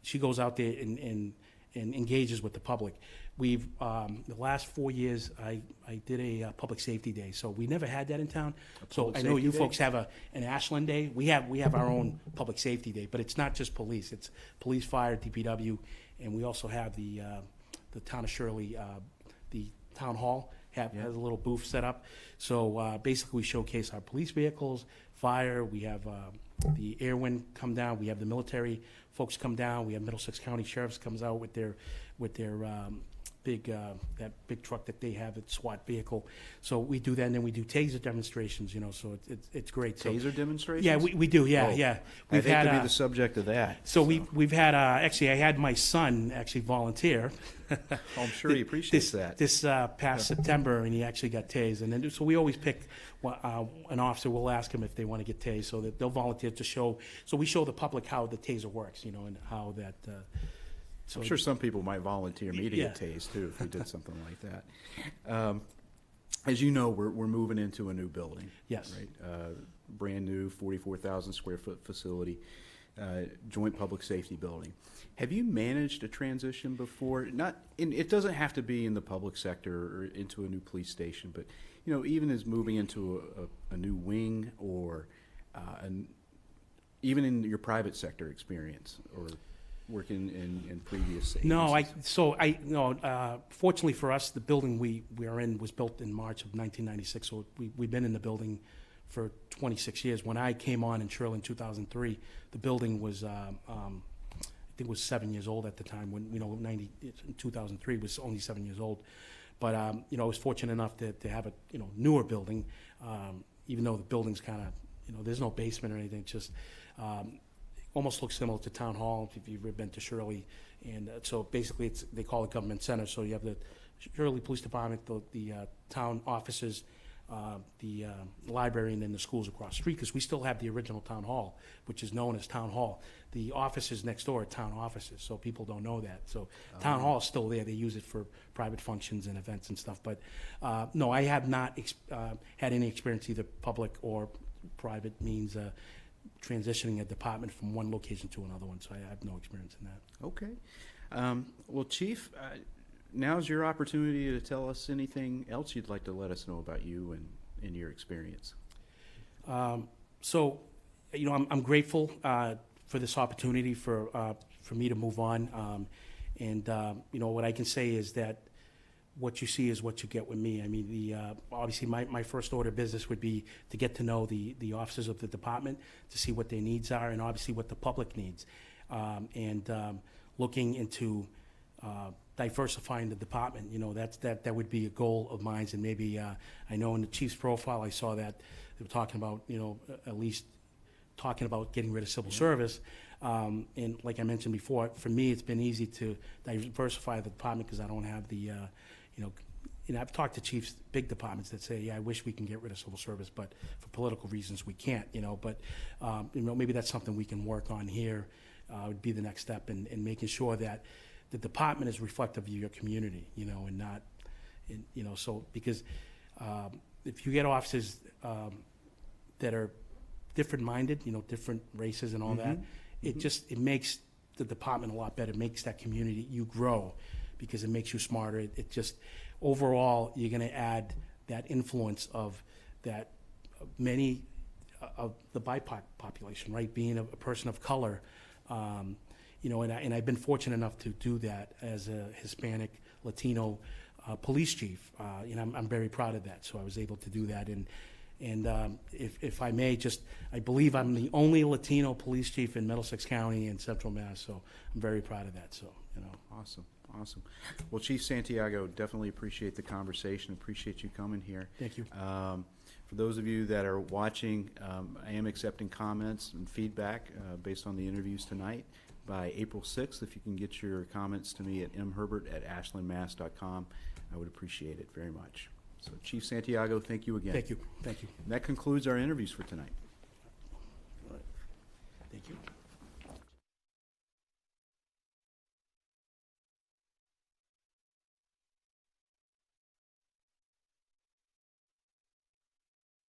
[SPEAKER 4] She goes out there and engages with the public. We've, the last 4 years, I did a public safety day, so we never had that in town. So I know you folks have an Ashland Day. We have our own public safety day, but it's not just police. It's police, fire, DPW, and we also have the town of Shirley, the town hall has a little booth set up. So basically we showcase our police vehicles, fire, we have the airwind come down, we have the military folks come down, we have Middlesex County Sheriffs comes out with their that big truck that they have, that SWAT vehicle. So we do that, and then we do taser demonstrations, so it's great. So,
[SPEAKER 1] Taser demonstrations?
[SPEAKER 4] yeah, we do, yeah,
[SPEAKER 1] Oh,
[SPEAKER 4] yeah.
[SPEAKER 1] I'd hate to be
[SPEAKER 4] uh,
[SPEAKER 1] the subject of that.
[SPEAKER 4] so we've had, actually, I had my son actually volunteer.
[SPEAKER 1] I'm sure he appreciates that.
[SPEAKER 4] This past September, and he actually got tased. And then, so we always pick an officer. We'll ask him if they want to get tased, so that they'll volunteer to show. So we show the public how the taser works, and how that. So
[SPEAKER 1] I'm sure some people might volunteer me to
[SPEAKER 4] Yeah.
[SPEAKER 1] get tased too if we did something like that. As you know, we're moving into a new building.
[SPEAKER 4] Yes.
[SPEAKER 1] Right. Brand new, 44,000 square foot facility, joint public safety building. Have you managed a transition before? It doesn't have to be in the public sector or into a new police station, but even as moving into a new wing or even in your private sector experience or working in previous agencies.
[SPEAKER 4] No, fortunately for us, the building we are in was built in March of 1996, so we've been in the building for 26 years. When I came on in Shirley in 2003, the building was, I think was 7 years old at the time, when, in 2003 was only 7 years old. But, I was fortunate enough to have a, newer building, even though the building's kind of, there's no basement or anything, just, almost looks similar to Town Hall, if you've ever been to Shirley. And so basically, they call it Government Center. So you have the Shirley Police Department, the town offices, the library, and then the schools across the street, because we still have the original Town Hall, which is known as Town Hall. The offices next door are town offices, so people don't know that. So Town Hall is still there. They use it for private functions and events and stuff. But no, I have not had any experience, either public or private means, transitioning a department from one location to another one, so I have no experience in that.
[SPEAKER 1] Okay. Well, Chief, now's your opportunity to tell us anything else you'd like to let us know about you and your experience.
[SPEAKER 4] So, I'm grateful for this opportunity for me to move on. What I can say is that what you see is what you get with me. I mean, obviously my first order of business would be to get to know the officers of the department, to see what their needs are, and obviously what the public needs. Looking into diversifying the department, that would be a goal of mine. And maybe, I know in the chief's profile, I saw that they were talking about, at least talking about getting rid of civil service. And like I mentioned before, for me, it's been easy to diversify the department because I don't have the, I've talked to chiefs, big departments that say, yeah, I wish we can get rid of civil service, but for political reasons we can't, But, maybe that's something we can work on here, would be the next step in making sure that the department is reflective of your community, and not, so, because if you get officers that are different-minded, different races and all that, it makes the department a lot better. It makes that community, you grow, because it makes you smarter. It just, overall, you're going to add that influence of that many of the BIPOC population, right? Being a person of color, and I've been fortunate enough to do that as a Hispanic, Latino police chief, I'm very proud of that. So I was able to do that, and if I may, I believe I'm the only Latino police chief in Middlesex County and Central Mass, so I'm very proud of that. So,
[SPEAKER 1] Awesome. Well, Chief Santiago, definitely appreciate the conversation. Appreciate you coming here.
[SPEAKER 4] Thank you.
[SPEAKER 1] For those of you that are watching, I am accepting comments and feedback based on the interviews tonight by April 6th. If you can get your comments to me at mherbert@ashlandmass.com, I would appreciate it very much. So, Chief Santiago, thank you again.
[SPEAKER 4] Thank you.
[SPEAKER 1] And that concludes our interviews for tonight.
[SPEAKER 4] Thank you.